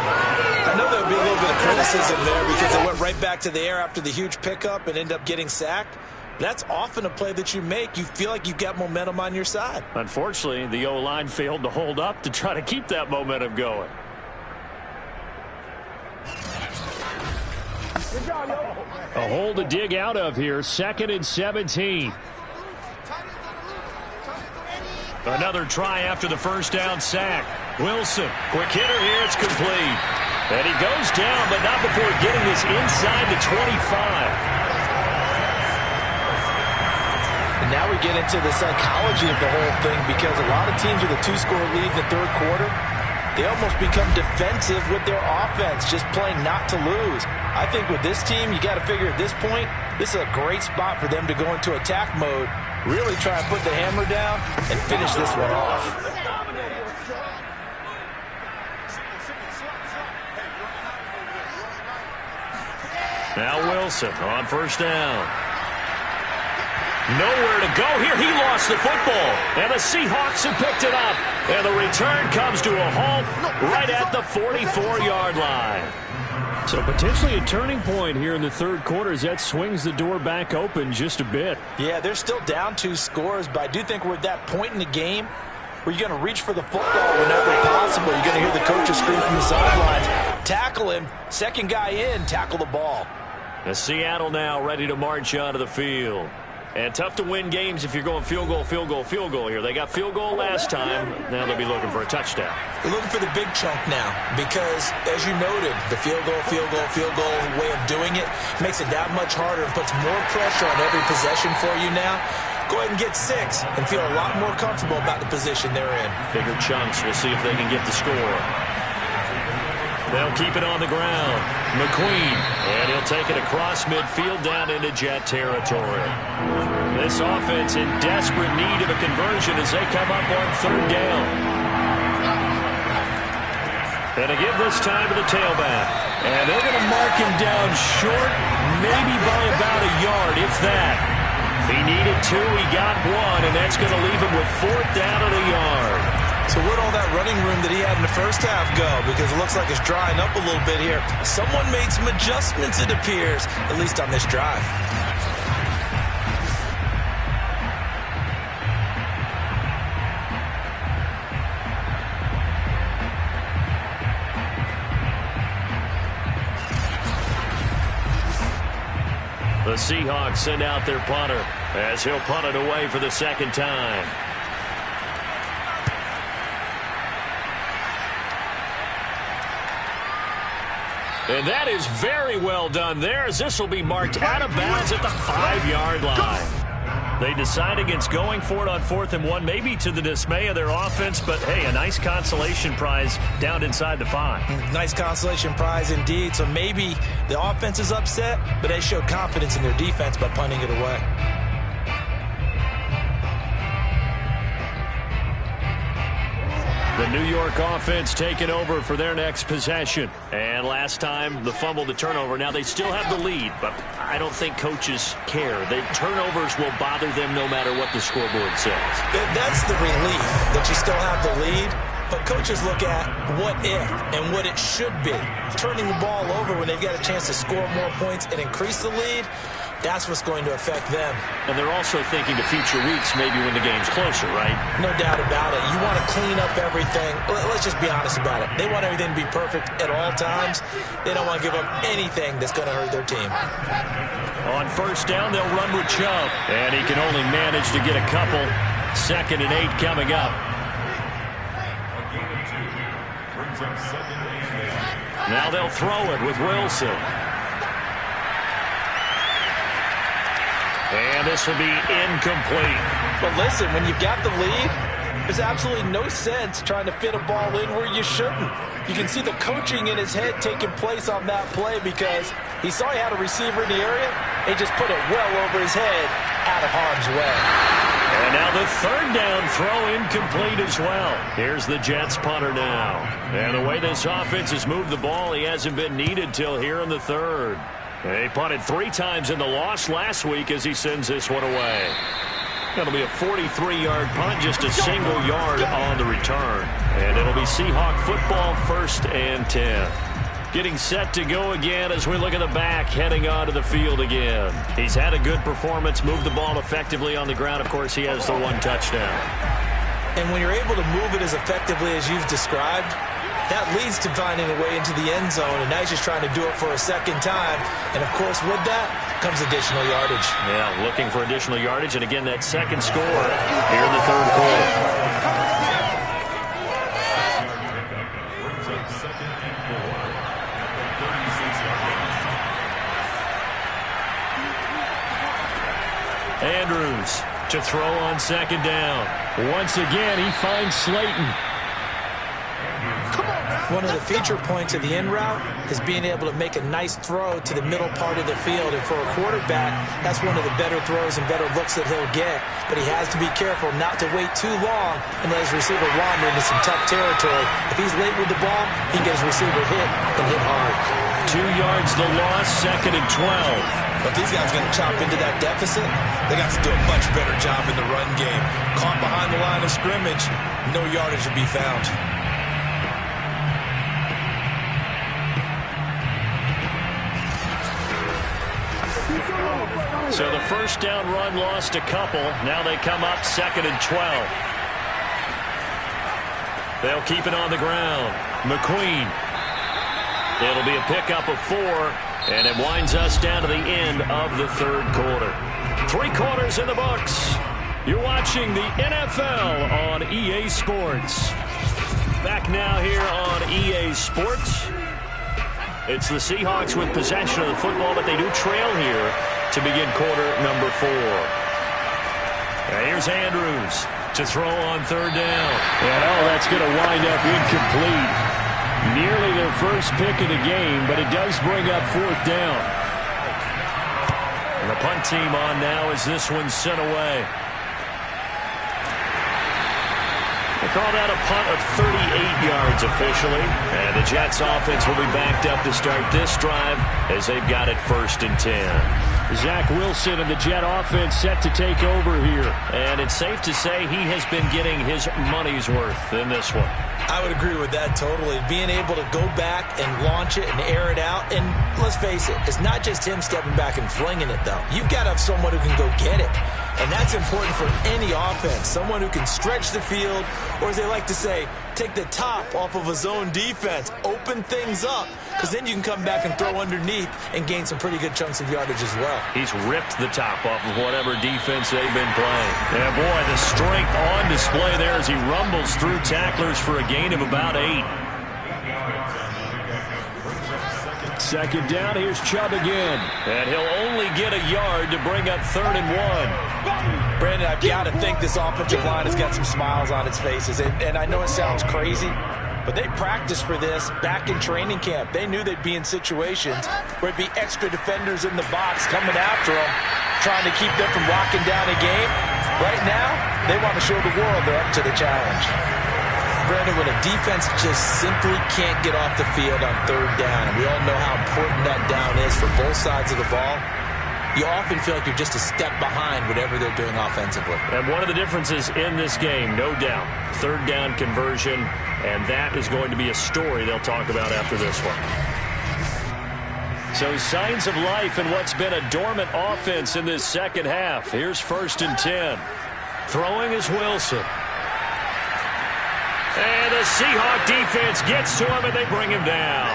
C: I know there'll be a little bit of criticism there because it went right back to the air after the huge pickup and ended up getting sacked. That's often a play that you make. You feel like you've got momentum on your side.
D: Unfortunately, the O-line failed to hold up to try to keep that momentum going. A hole to dig out of here. 2nd and 17. Another try after the 1st down sack. Wilson, quick hitter here. It's complete. And he goes down, but not before getting this inside the 25.
C: And now we get into the psychology of the whole thing, because a lot of teams with a 2-score lead in the 3rd quarter, they almost become defensive with their offense, just playing not to lose. I think with this team, you got to figure at this point, this is a great spot for them to go into attack mode, really try and put the hammer down and finish this one off.
D: Now Wilson on 1st down. Nowhere to go here. He lost the football. And the Seahawks have picked it up. And the return comes to a halt right at the 44-yard line. So potentially a turning point here in the 3rd quarter as that swings the door back open just a bit.
C: Yeah, they're still down 2 scores, but I do think we're at that point in the game where you're going to reach for the football whenever possible. You're going to hear the coaches scream from the sidelines. Tackle him. 2nd guy in, tackle the ball.
D: The Seattle now ready to march onto the field. And tough to win games if you're going field goal, field goal, field goal here. They got field goal last time. Now they'll be looking for a touchdown.
C: They're looking for the big chunk now because, as you noted, the field goal way of doing it makes it that much harder and puts more pressure on every possession for you now. Go ahead and get 6 and feel a lot more comfortable about the position they're in.
D: Bigger chunks. We'll see if they can get the score. They'll keep it on the ground. McQueen, and he'll take it across midfield down into Jet territory. This offense in desperate need of a conversion as they come up on 3rd down. And to give this time to the tailback. And they're going to mark him down short, maybe by about a yard, if that. He needed 2, he got 1, and that's going to leave him with 4th down and a yard.
C: So where'd all that running room that he had in the first half go? Because it looks like it's drying up a little bit here. Someone made some adjustments, it appears, at least on this drive.
D: The Seahawks send out their punter as he'll punt it away for the second time. And that is very well done there, as this will be marked out of bounds at the 5-yard line. They decide against going for it on 4th and 1, maybe to the dismay of their offense, but hey, a nice consolation prize down inside the 5.
C: Nice consolation prize indeed. So maybe the offense is upset, but they showed confidence in their defense by punting it away.
D: The New York offense taking over for their next possession. And last time, the fumble, the turnover. Now they still have the lead, but I don't think coaches care. The turnovers will bother them no matter what the scoreboard says.
C: That's the relief that you still have the lead. But coaches look at what if and what it should be. Turning the ball over when they've got a chance to score more points and increase the lead, that's what's going to affect them.
D: And they're also thinking to future weeks, maybe when the game's closer, right?
C: No doubt about it. You want to clean up everything. Let's just be honest about it. They want everything to be perfect at all times. They don't want to give up anything that's going to hurt their team.
D: On 1st down, they'll run with Chubb. And he can only manage to get a couple. 2nd and 8 coming up. Now they'll throw it with Wilson. And this will be incomplete.
E: But listen, when you've got the lead, there's absolutely no sense trying to fit a ball in where you shouldn't. You can see the coaching in his head taking place on that play because he saw he had a receiver in the area. He just put it well over his head out of harm's way.
D: And now the 3rd down throw incomplete as well. Here's the Jets punter now. And the way this offense has moved the ball, he hasn't been needed till here in the 3rd. They punted 3 times in the loss last week as he sends this one away. That'll be a 43-yard punt, just a single yard on the return. And it'll be Seahawk football, 1st and 10. Getting set to go again as we look at the back, heading onto the field again. He's had a good performance, moved the ball effectively on the ground. Of course, he has the 1 touchdown.
C: And when you're able to move it as effectively as you've described, that leads to finding a way into the end zone, and now he's just trying to do it for a second time. And, of course, with that comes additional yardage.
D: Yeah, looking for additional yardage, and again, that second score here in the 3rd quarter. Andrews to throw on 2nd down. Once again, he finds Slayton.
C: One of the feature points of the in route is being able to make a nice throw to the middle part of the field. And for a quarterback, that's one of the better throws and better looks that he'll get. But he has to be careful not to wait too long and let his receiver wander into some tough territory. If he's late with the ball, he can get his receiver hit and hit hard.
D: 2 yards the loss, 2nd and 12.
C: But these guys are going to chop into that deficit. They got to do a much better job in the run game. Caught behind the line of scrimmage, no yardage to be found.
D: So the 1st down run lost a couple. Now they come up 2nd and 12. They'll keep it on the ground. McQueen. It'll be a pickup of 4, and it winds us down to the end of the 3rd quarter. 3 quarters in the books. You're watching the NFL on EA Sports. Back now here on EA Sports. It's the Seahawks with possession of the football, but they do trail here to begin quarter number 4. Here's Andrews to throw on 3rd down. And that's going to wind up incomplete. Nearly their first pick of the game, but it does bring up 4th down. And the punt team on now as this one's sent away. They call that a punt of 38 yards officially. And the Jets offense will be backed up to start this drive as they've got it 1st and 10.
B: Zach Wilson and the Jet offense set to take over here.
D: And it's safe to say he has been getting his money's worth in this one.
C: I would agree with that totally. Being able to go back and launch it and air it out. And let's face it, it's not just him stepping back and flinging it, though. You've got to have someone who can go get it. And that's important for any offense. Someone who can stretch the field, or as they like to say, take the top off of a zone defense, open things up, because then you can come back and throw underneath and gain some pretty good chunks of yardage as well.
D: He's ripped the top off of whatever defense they've been playing. Yeah, boy, the strength on display there as he rumbles through tacklers for a gain of about 8.
B: Second down, here's Chubb again.
D: And he'll only get a yard to bring up 3rd and 1.
C: Brandon, I've got to think this offensive line has got some smiles on its faces. And I know it sounds crazy, but they practiced for this back in training camp. They knew they'd be in situations where it'd be extra defenders in the box coming after them, trying to keep them from locking down a game. Right now, they want to show the world they're up to the challenge. Brandon, when a defense just simply can't get off the field on 3rd down, and we all know how important that down is for both sides of the ball, you often feel like you're just a step behind whatever they're doing offensively.
D: And one of the differences in this game, no doubt, 3rd down conversion, and that is going to be a story they'll talk about after this one. So signs of life in what's been a dormant offense in this second half. Here's 1st and 10. Throwing is Wilson. And the Seahawks defense gets to him, and they bring him down.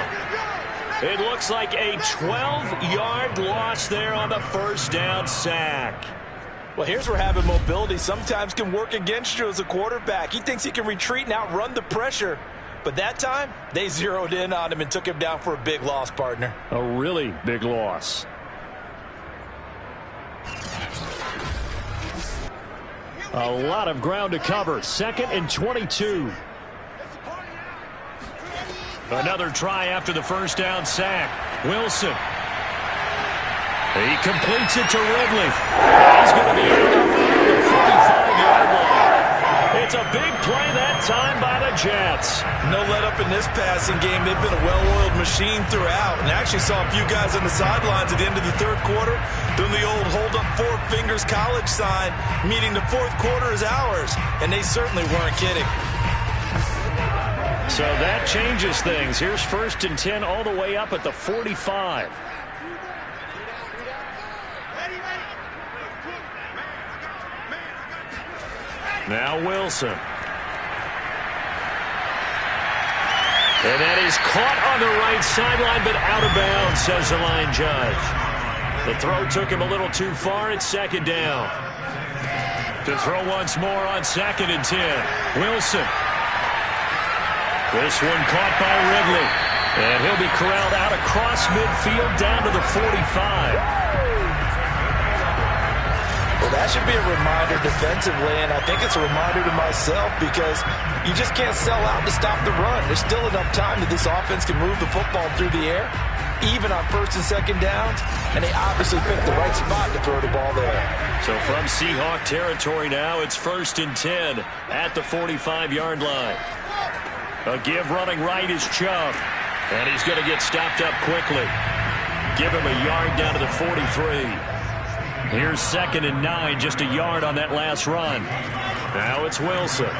D: It looks like a 12-yard loss there on the 1st down sack.
E: Well, here's where having mobility sometimes can work against you as a quarterback. He thinks he can retreat and outrun the pressure. But that time, they zeroed in on him and took him down for a big loss, partner.
B: A really big loss. A lot of ground to cover. 2nd and 22.
D: Another try after the 1st down sack. Wilson. He completes it to Ridley. He's going to be out of the 45-yard line. It's a big play that time by the Jets.
E: No let up in this passing game. They've been a well-oiled machine throughout. And actually saw a few guys on the sidelines at the end of the 3rd quarter doing the old hold up 4 fingers college sign, meaning the 4th quarter is ours. And they certainly weren't kidding.
D: So that changes things. Here's 1st and 10 all the way up at the 45. Now Wilson. And that is caught on the right sideline, but out of bounds, says the line judge. The throw took him a little too far. It's 2nd down. To throw once more on 2nd and 10. Wilson. This one caught by Ridley. And he'll be corralled out across midfield down to the 45.
E: Well, that should be a reminder defensively, and I think it's a reminder to myself because you just can't sell out to stop the run. There's still enough time that this offense can move the football through the air, even on 1st and 2nd downs, and they obviously picked the right spot to throw the ball there.
D: So from Seahawk territory now, it's 1st and 10 at the 45-yard line. A give running right is Chubb. And he's going to get stopped up quickly. Give him a yard down to the 43. Here's 2nd and 9, just a yard on that last run. Now it's Wilson. 20!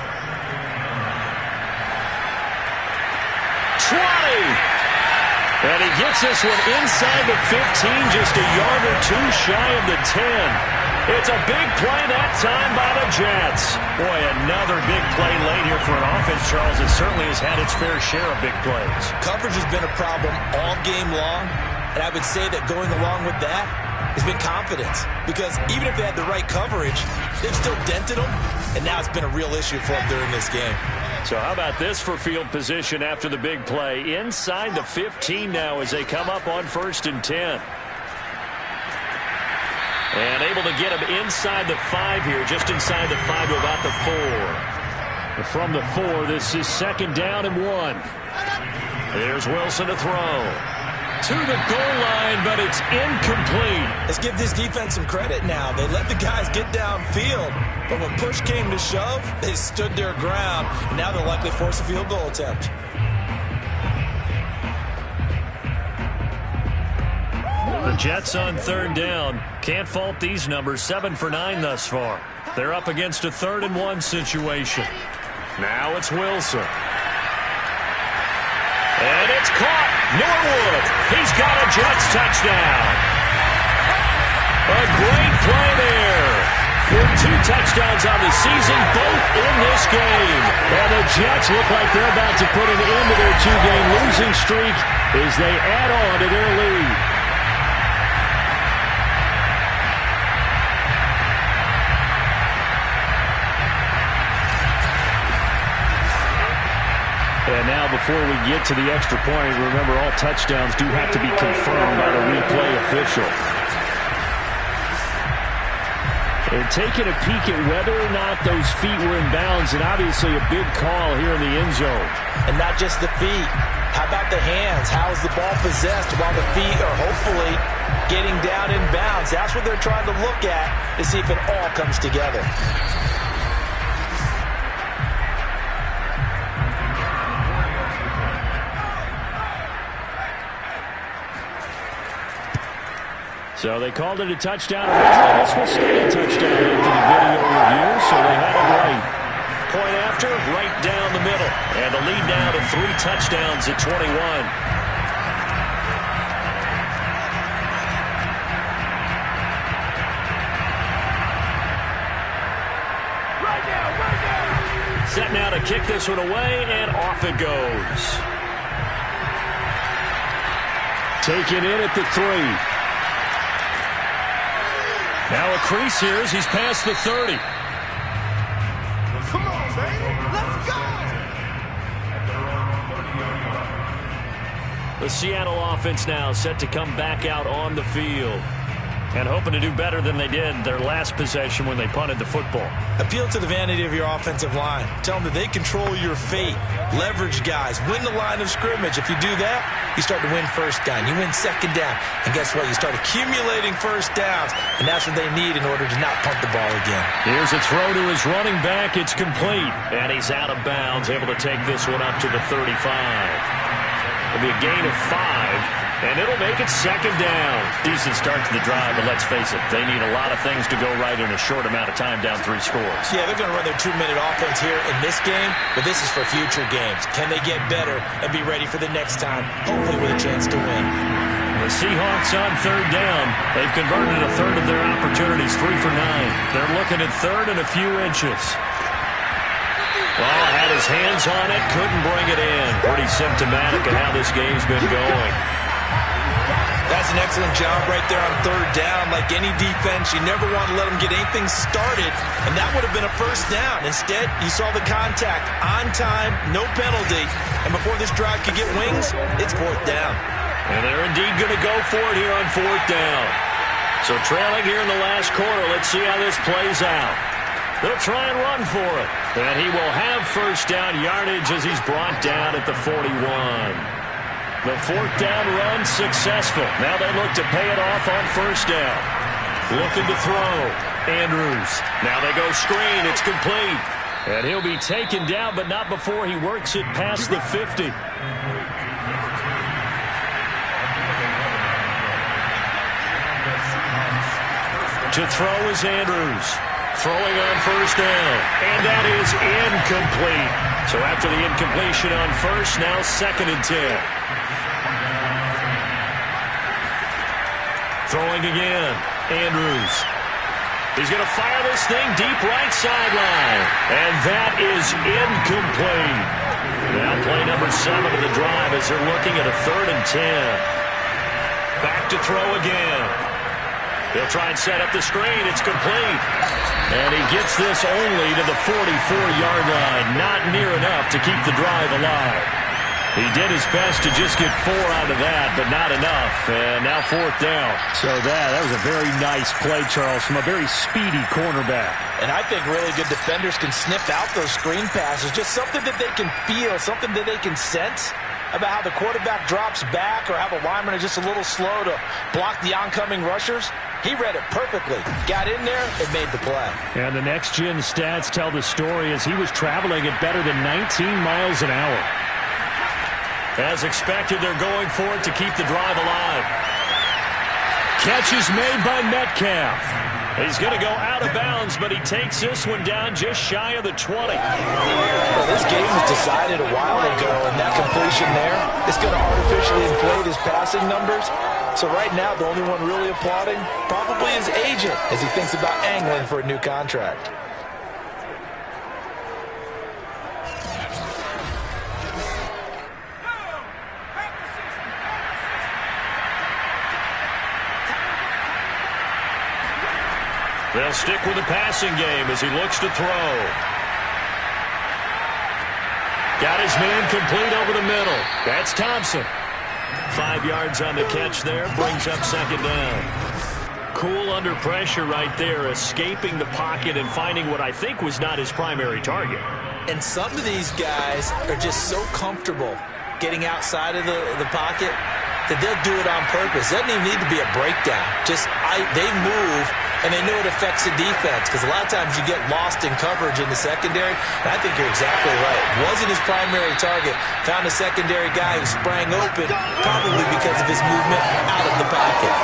D: And he gets this one inside the 15, just a yard or two shy of the 10. It's a big play that time by the Jets. Boy, another big play late here for an offense, Charles. It certainly has had its fair share of big plays.
C: Coverage has been a problem all game long, and I would say that going along with that has been confidence. Because even if they had the right coverage, they've still dented them, and now it's been a real issue for them during this game.
D: So how about this for field position after the big play? Inside the 15 now as they come up on 1st and 10. And able to get him inside the 5 here, just inside the 5 to about the 4. From the 4, this is 2nd down and 1. Here's Wilson to throw. To the goal line, but it's incomplete.
C: Let's give this defense some credit now. They let the guys get downfield, but when push came to shove, they stood their ground, and now they'll likely force a field goal attempt.
D: The Jets on third down. Can't fault these numbers. 7 for 9 thus far. They're up against a 3rd and 1 situation. Now it's Wilson. And it's caught. Norwood. He's got a Jets touchdown. A great play there. With 2 touchdowns on the season, both in this game. And the Jets look like they're about to put an end to their 2-game losing streak as they add on to their lead. And now before we get to the extra point, remember all touchdowns do have to be confirmed by the replay official. They're taking a peek at whether or not those feet were in bounds, and obviously a big call here in the end zone.
C: And not just the feet. How about the hands? How is the ball possessed while the feet are hopefully getting down in bounds? That's what they're trying to look at to see if it all comes together.
D: So they called it a touchdown originally. This will stay a touchdown after the video review, so they had it right. Point after, right down the middle. And the lead now to 3 touchdowns at 21. Set now to kick this one away, and off it goes. Taken in at the 3. Now a crease here as he's past the 30.
G: Come on, baby. Let's go.
D: The Seattle offense now set to come back out on the field and hoping to do better than they did their last possession when they punted the football.
C: Appeal to the vanity of your offensive line. Tell them that they control your fate. Leverage guys. Win the line of scrimmage. If you do that, you start to win first down. You win second down. And guess what? You start accumulating first downs. And that's what they need in order to not punt the ball again.
D: Here's a throw to his running back. It's complete. And he's out of bounds, able to take this one up to the 35. It'll be a gain of 5. And it'll make it second down. Decent start to the drive, but let's face it, they need a lot of things to go right in a short amount of time, down 3 scores.
C: Yeah, they're going to run their 2-minute offense here in this game, but this is for future games. Can they get better and be ready for the next time, hopefully with a chance to win?
D: The Seahawks on third down. They've converted a third of their opportunities, 3 for 9. They're looking at third and a few inches. Well, had his hands on it, couldn't bring it in. Pretty symptomatic of how this game's been going.
C: That's an excellent job right there on third down. Like any defense, you never want to let them get anything started, and that would have been a first down. Instead, you saw the contact on time, no penalty, and before this drive could get wings, it's 4th down.
D: And they're indeed going to go for it here on 4th down. So trailing here in the last quarter, let's see how this plays out. They'll try and run for it, and he will have first down yardage as he's brought down at the 41. The 4th down run successful. Now they look to pay it off on first down. Looking to throw. Andrews. Now they go screen. It's complete. And he'll be taken down, but not before he works it past the 50. To throw is Andrews. Throwing on first down. And that is incomplete. So after the incompletion on first, now 2nd and 10. Throwing again. Andrews. He's going to fire this thing deep right sideline. And that is incomplete. Now play number 7 of the drive as they're looking at a 3rd and 10. Back to throw again. He'll try and set up the screen. It's complete. And he gets this only to the 44-yard line. Not near enough to keep the drive alive. He did his best to just get 4 out of that, but not enough. And now 4th down. So that was a very nice play, Charles, from a very speedy cornerback.
C: And I think really good defenders can sniff out those screen passes. Just something that they can feel, something that they can sense about how the quarterback drops back or how the linemen are just a little slow to block the oncoming rushers. He read it perfectly. Got in there and made the play.
D: And the next-gen stats tell the story as he was traveling at better than 19 miles an hour. As expected, they're going for it to keep the drive alive. catch is made by Metcalf. He's going to go out of bounds, but he takes this one down just shy of the 20.
C: Well, this game was decided a while ago, and that completion there is going to artificially inflate his passing numbers. So right now, the only one really applauding probably his agent as he thinks about angling for a new contract.
D: They'll stick with the passing game as he looks to throw. Got his man complete over the middle. That's Thompson. 5 yards on the catch there, brings up second down. Cool under pressure right there, escaping the pocket and finding what I think was not his primary target.
C: And some of these guys are just so comfortable getting outside of the pocket that they'll do it on purpose. It doesn't even need to be a breakdown. They move, and they know it affects the defense, because a lot of times you get lost in coverage in the secondary, and I think you're exactly right. Wasn't his primary target. Found a secondary guy who sprang open, probably because of his movement out of the pocket.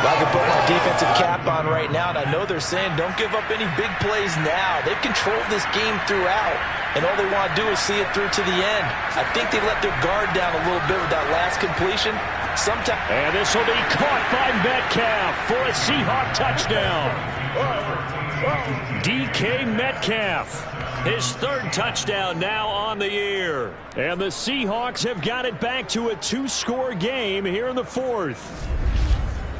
C: Well, I can put my defensive cap on right now, and I know they're saying don't give up any big plays now. They've controlled this game throughout, and all they want to do is see it through to the end. I think they let their guard down a little bit with that last completion.
D: And this will be caught by Metcalf for a Seahawk touchdown. DK Metcalf, his third touchdown now on the year. And the Seahawks have got it back to a 2-score game here in the fourth.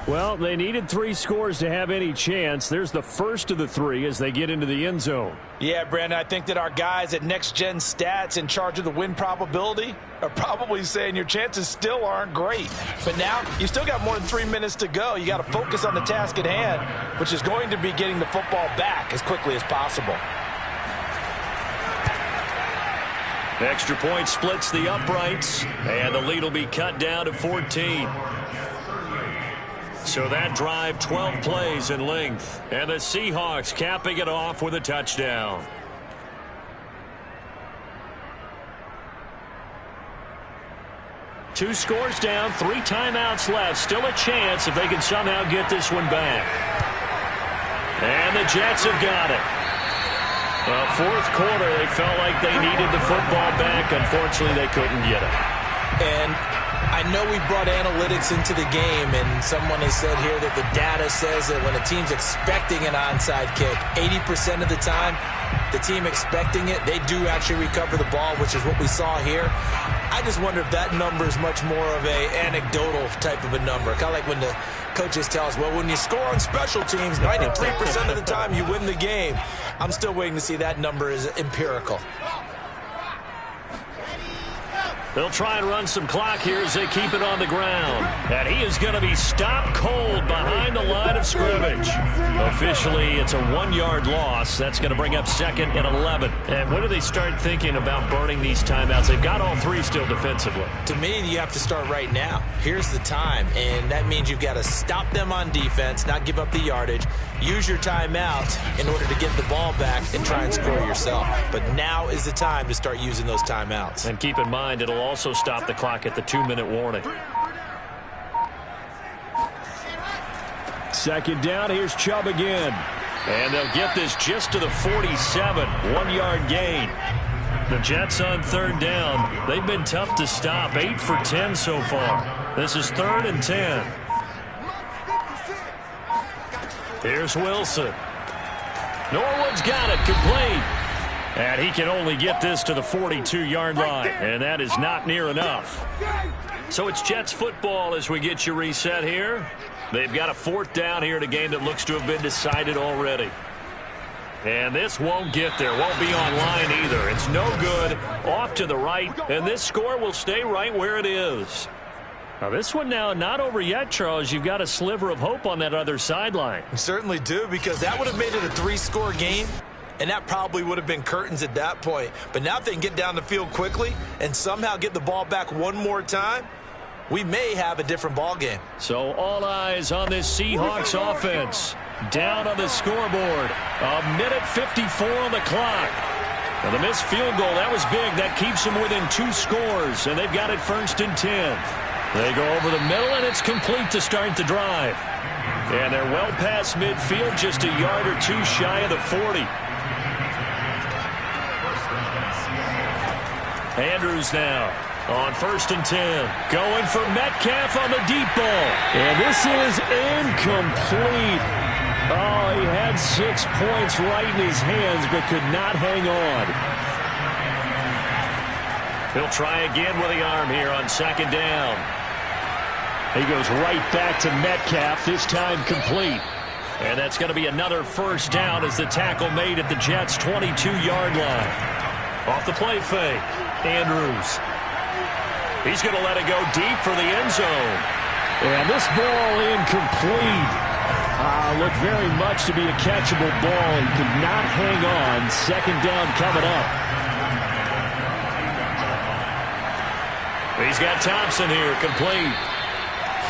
D: Well, they needed 3 scores to have any chance. There's the first of the 3 as they get into the end zone.
E: Yeah, Brandon, I think that our guys at Next Gen Stats in charge of the win probability are probably saying your chances still aren't great. But now, you still got more than 3 minutes to go. You got to focus on the task at hand, which is going to be getting the football back as quickly as possible.
D: Extra point splits the uprights, and the lead will be cut down to 14. So that drive, 12 plays in length. And the Seahawks capping it off with a touchdown. Two scores down, 3 timeouts left. Still a chance if they can somehow get this one back. And the Jets have got it. Well, fourth quarter, they felt like they needed the football back. Unfortunately, they couldn't get it.
C: And I know we brought analytics into the game, and someone has said here that the data says that when a team's expecting an onside kick, 80% of the time, the team expecting it, they do actually recover the ball, which is what we saw here. I just wonder if that number is much more of a anecdotal type of a number. Kind of like when the coaches tell us, well, when you score on special teams, 93% of the time you win the game. I'm still waiting to see that number is empirical.
D: They'll try and run some clock here as they keep it on the ground. And he is going to be stopped cold behind the line of scrimmage. Officially, it's a 1-yard loss. That's going to bring up 2nd and 11. And when do they start thinking about burning these timeouts? They've got all 3 still defensively.
C: To me, you have to start right now. Here's the time, and that means you've got to stop them on defense, not give up the yardage, use your timeout in order to get the ball back and try and score yourself. But now is the time to start using those timeouts.
D: And keep in mind, it'll also stop the clock at the 2-minute warning. Second down, here's Chubb again. And they'll get this just to the 47, 1-yard gain. The Jets on third down. They've been tough to stop, 8 for 10 so far. This is 3rd and 10. Here's Wilson. Norwood's got it, complete. And he can only get this to the 42-yard line, and that is not near enough. So it's Jets football as we get you reset here. They've got a 4th down here in a game that looks to have been decided already. And this won't get there, won't be online either. It's no good, off to the right, and this score will stay right where it is. Now this one now not over yet, Charles. You've got a sliver of hope on that other sideline.
C: You certainly do, because that would have made it a 3-score game. And that probably would have been curtains at that point. But now if they can get down the field quickly and somehow get the ball back one more time, we may have a different ball game.
D: So all eyes on this Seahawks offense. Down on the scoreboard. 1:54 on the clock. Now the missed field goal, that was big. That keeps them within 2 scores. And they've got it 1st and 10.
B: They go over the middle, and it's complete to start the drive. And they're well past midfield, just a yard or two shy of the 40. Andrews now on 1st and 10. Going for Metcalf on the deep ball. And this is incomplete. Oh, he had 6 points right in his hands, but could not hang on. He'll try again with the arm here on 2nd down. He goes right back to Metcalf, this time complete. And that's going to be another 1st down as the tackle made at the Jets' 22-yard line. Off the play fake, Andrews. He's going to let it go deep for the end zone. And this ball incomplete. Looked very much to be a catchable ball. He could not hang on. 2nd down coming up. He's got Thompson here, complete.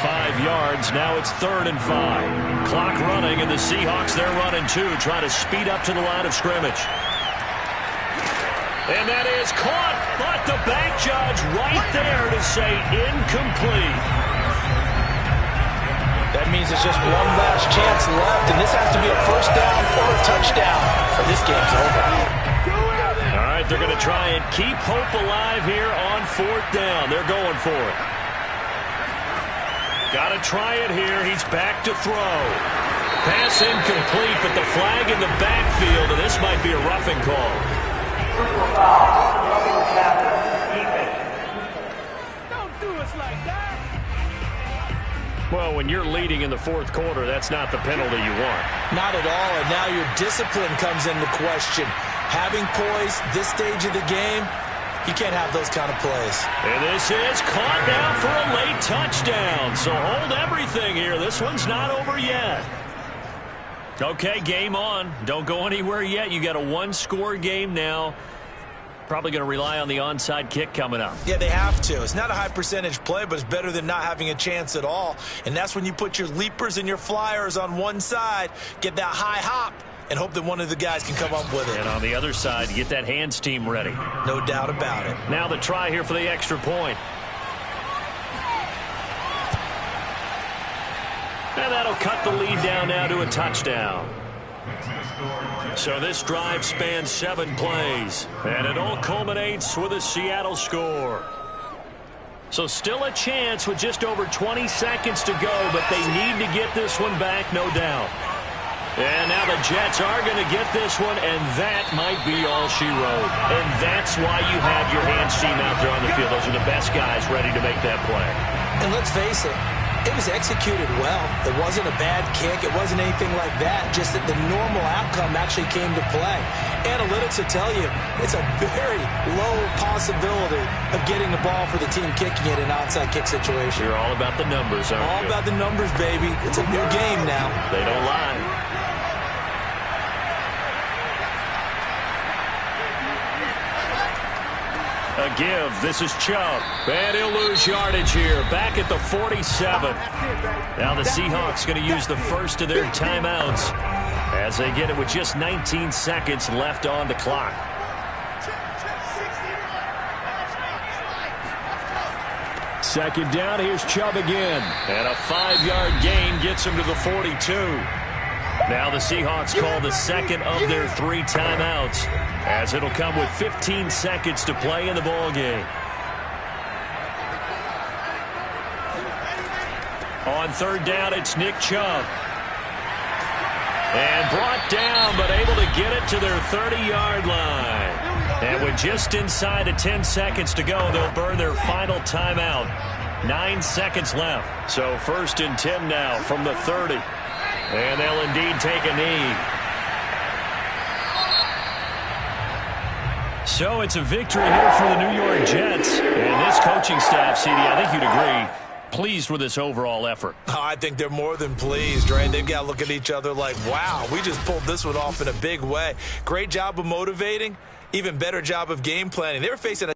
B: 5 yards. Now it's 3rd and 5. Clock running, and the Seahawks, they're running too, trying to speed up to the line of scrimmage. And that is caught, but the back judge right there to say incomplete.
C: That means it's just one last chance left, and this has to be a 1st down or a touchdown, or this game's over.
B: All right, they're going to try and keep hope alive here on 4th down. They're going for it. Got to try it here. He's back to throw. Pass incomplete, but the flag in the backfield, and this might be a roughing call.
E: Don't do us like that.
B: Well, when you're leading in the 4th quarter, that's not the penalty you want.
C: Not at all, and now your discipline comes into question. Having poise this stage of the game, you can't have those kind of plays.
B: And this is caught now for a late touchdown. So hold everything here. This one's not over yet. Okay, game on. Don't go anywhere yet. You got a 1-score game now. Probably going to rely on the onside kick coming up.
C: Yeah, they have to. It's not a high percentage play, but it's better than not having a chance at all. And that's when you put your leapers and your flyers on one side, get that high hop, and hope that one of the guys can come up with it.
B: And on the other side, get that hands team ready.
C: No doubt about it.
B: Now the try here for the extra point. And that'll cut the lead down now to a touchdown. So this drive spans 7 plays, and it all culminates with a Seattle score. So still a chance with just over 20 seconds to go, but they need to get this one back, no doubt. And now the Jets are going to get this one, and that might be all she wrote. And that's why you have your hands team out there on the field. Those are the best guys ready to make that play.
C: And let's face it, it was executed well. It wasn't a bad kick. It wasn't anything like that. Just that the normal outcome actually came to play. Analytics will tell you it's a very low possibility of getting the ball for the team kicking it in an onside kick situation.
B: You're all about the numbers, aren't you?
C: All about the numbers, baby. It's a new game now.
B: They don't lie. A give. This is Chubb. And he'll lose yardage here. Back at the 47. Now the Seahawks going to use the first of their timeouts as they get it with just 19 seconds left on the clock. Second down. Here's Chubb again. And a 5-yard gain gets him to the 42. Now the Seahawks call the second of their 3 timeouts, as it'll come with 15 seconds to play in the ball game. On third down, it's Nick Chubb. And brought down, but able to get it to their 30-yard line. And with just inside of 10 seconds to go, they'll burn their final timeout. 9 seconds left. So 1st and 10 now from the 30. And they'll indeed take a knee. So it's a victory here for the New York Jets. And this coaching staff, CD, I think you'd agree, pleased with this overall effort.
C: Oh, I think they're more than pleased, right? They've got to look at each other like, wow, we just pulled this one off in a big way. Great job of motivating, even better job of game planning. They were facing a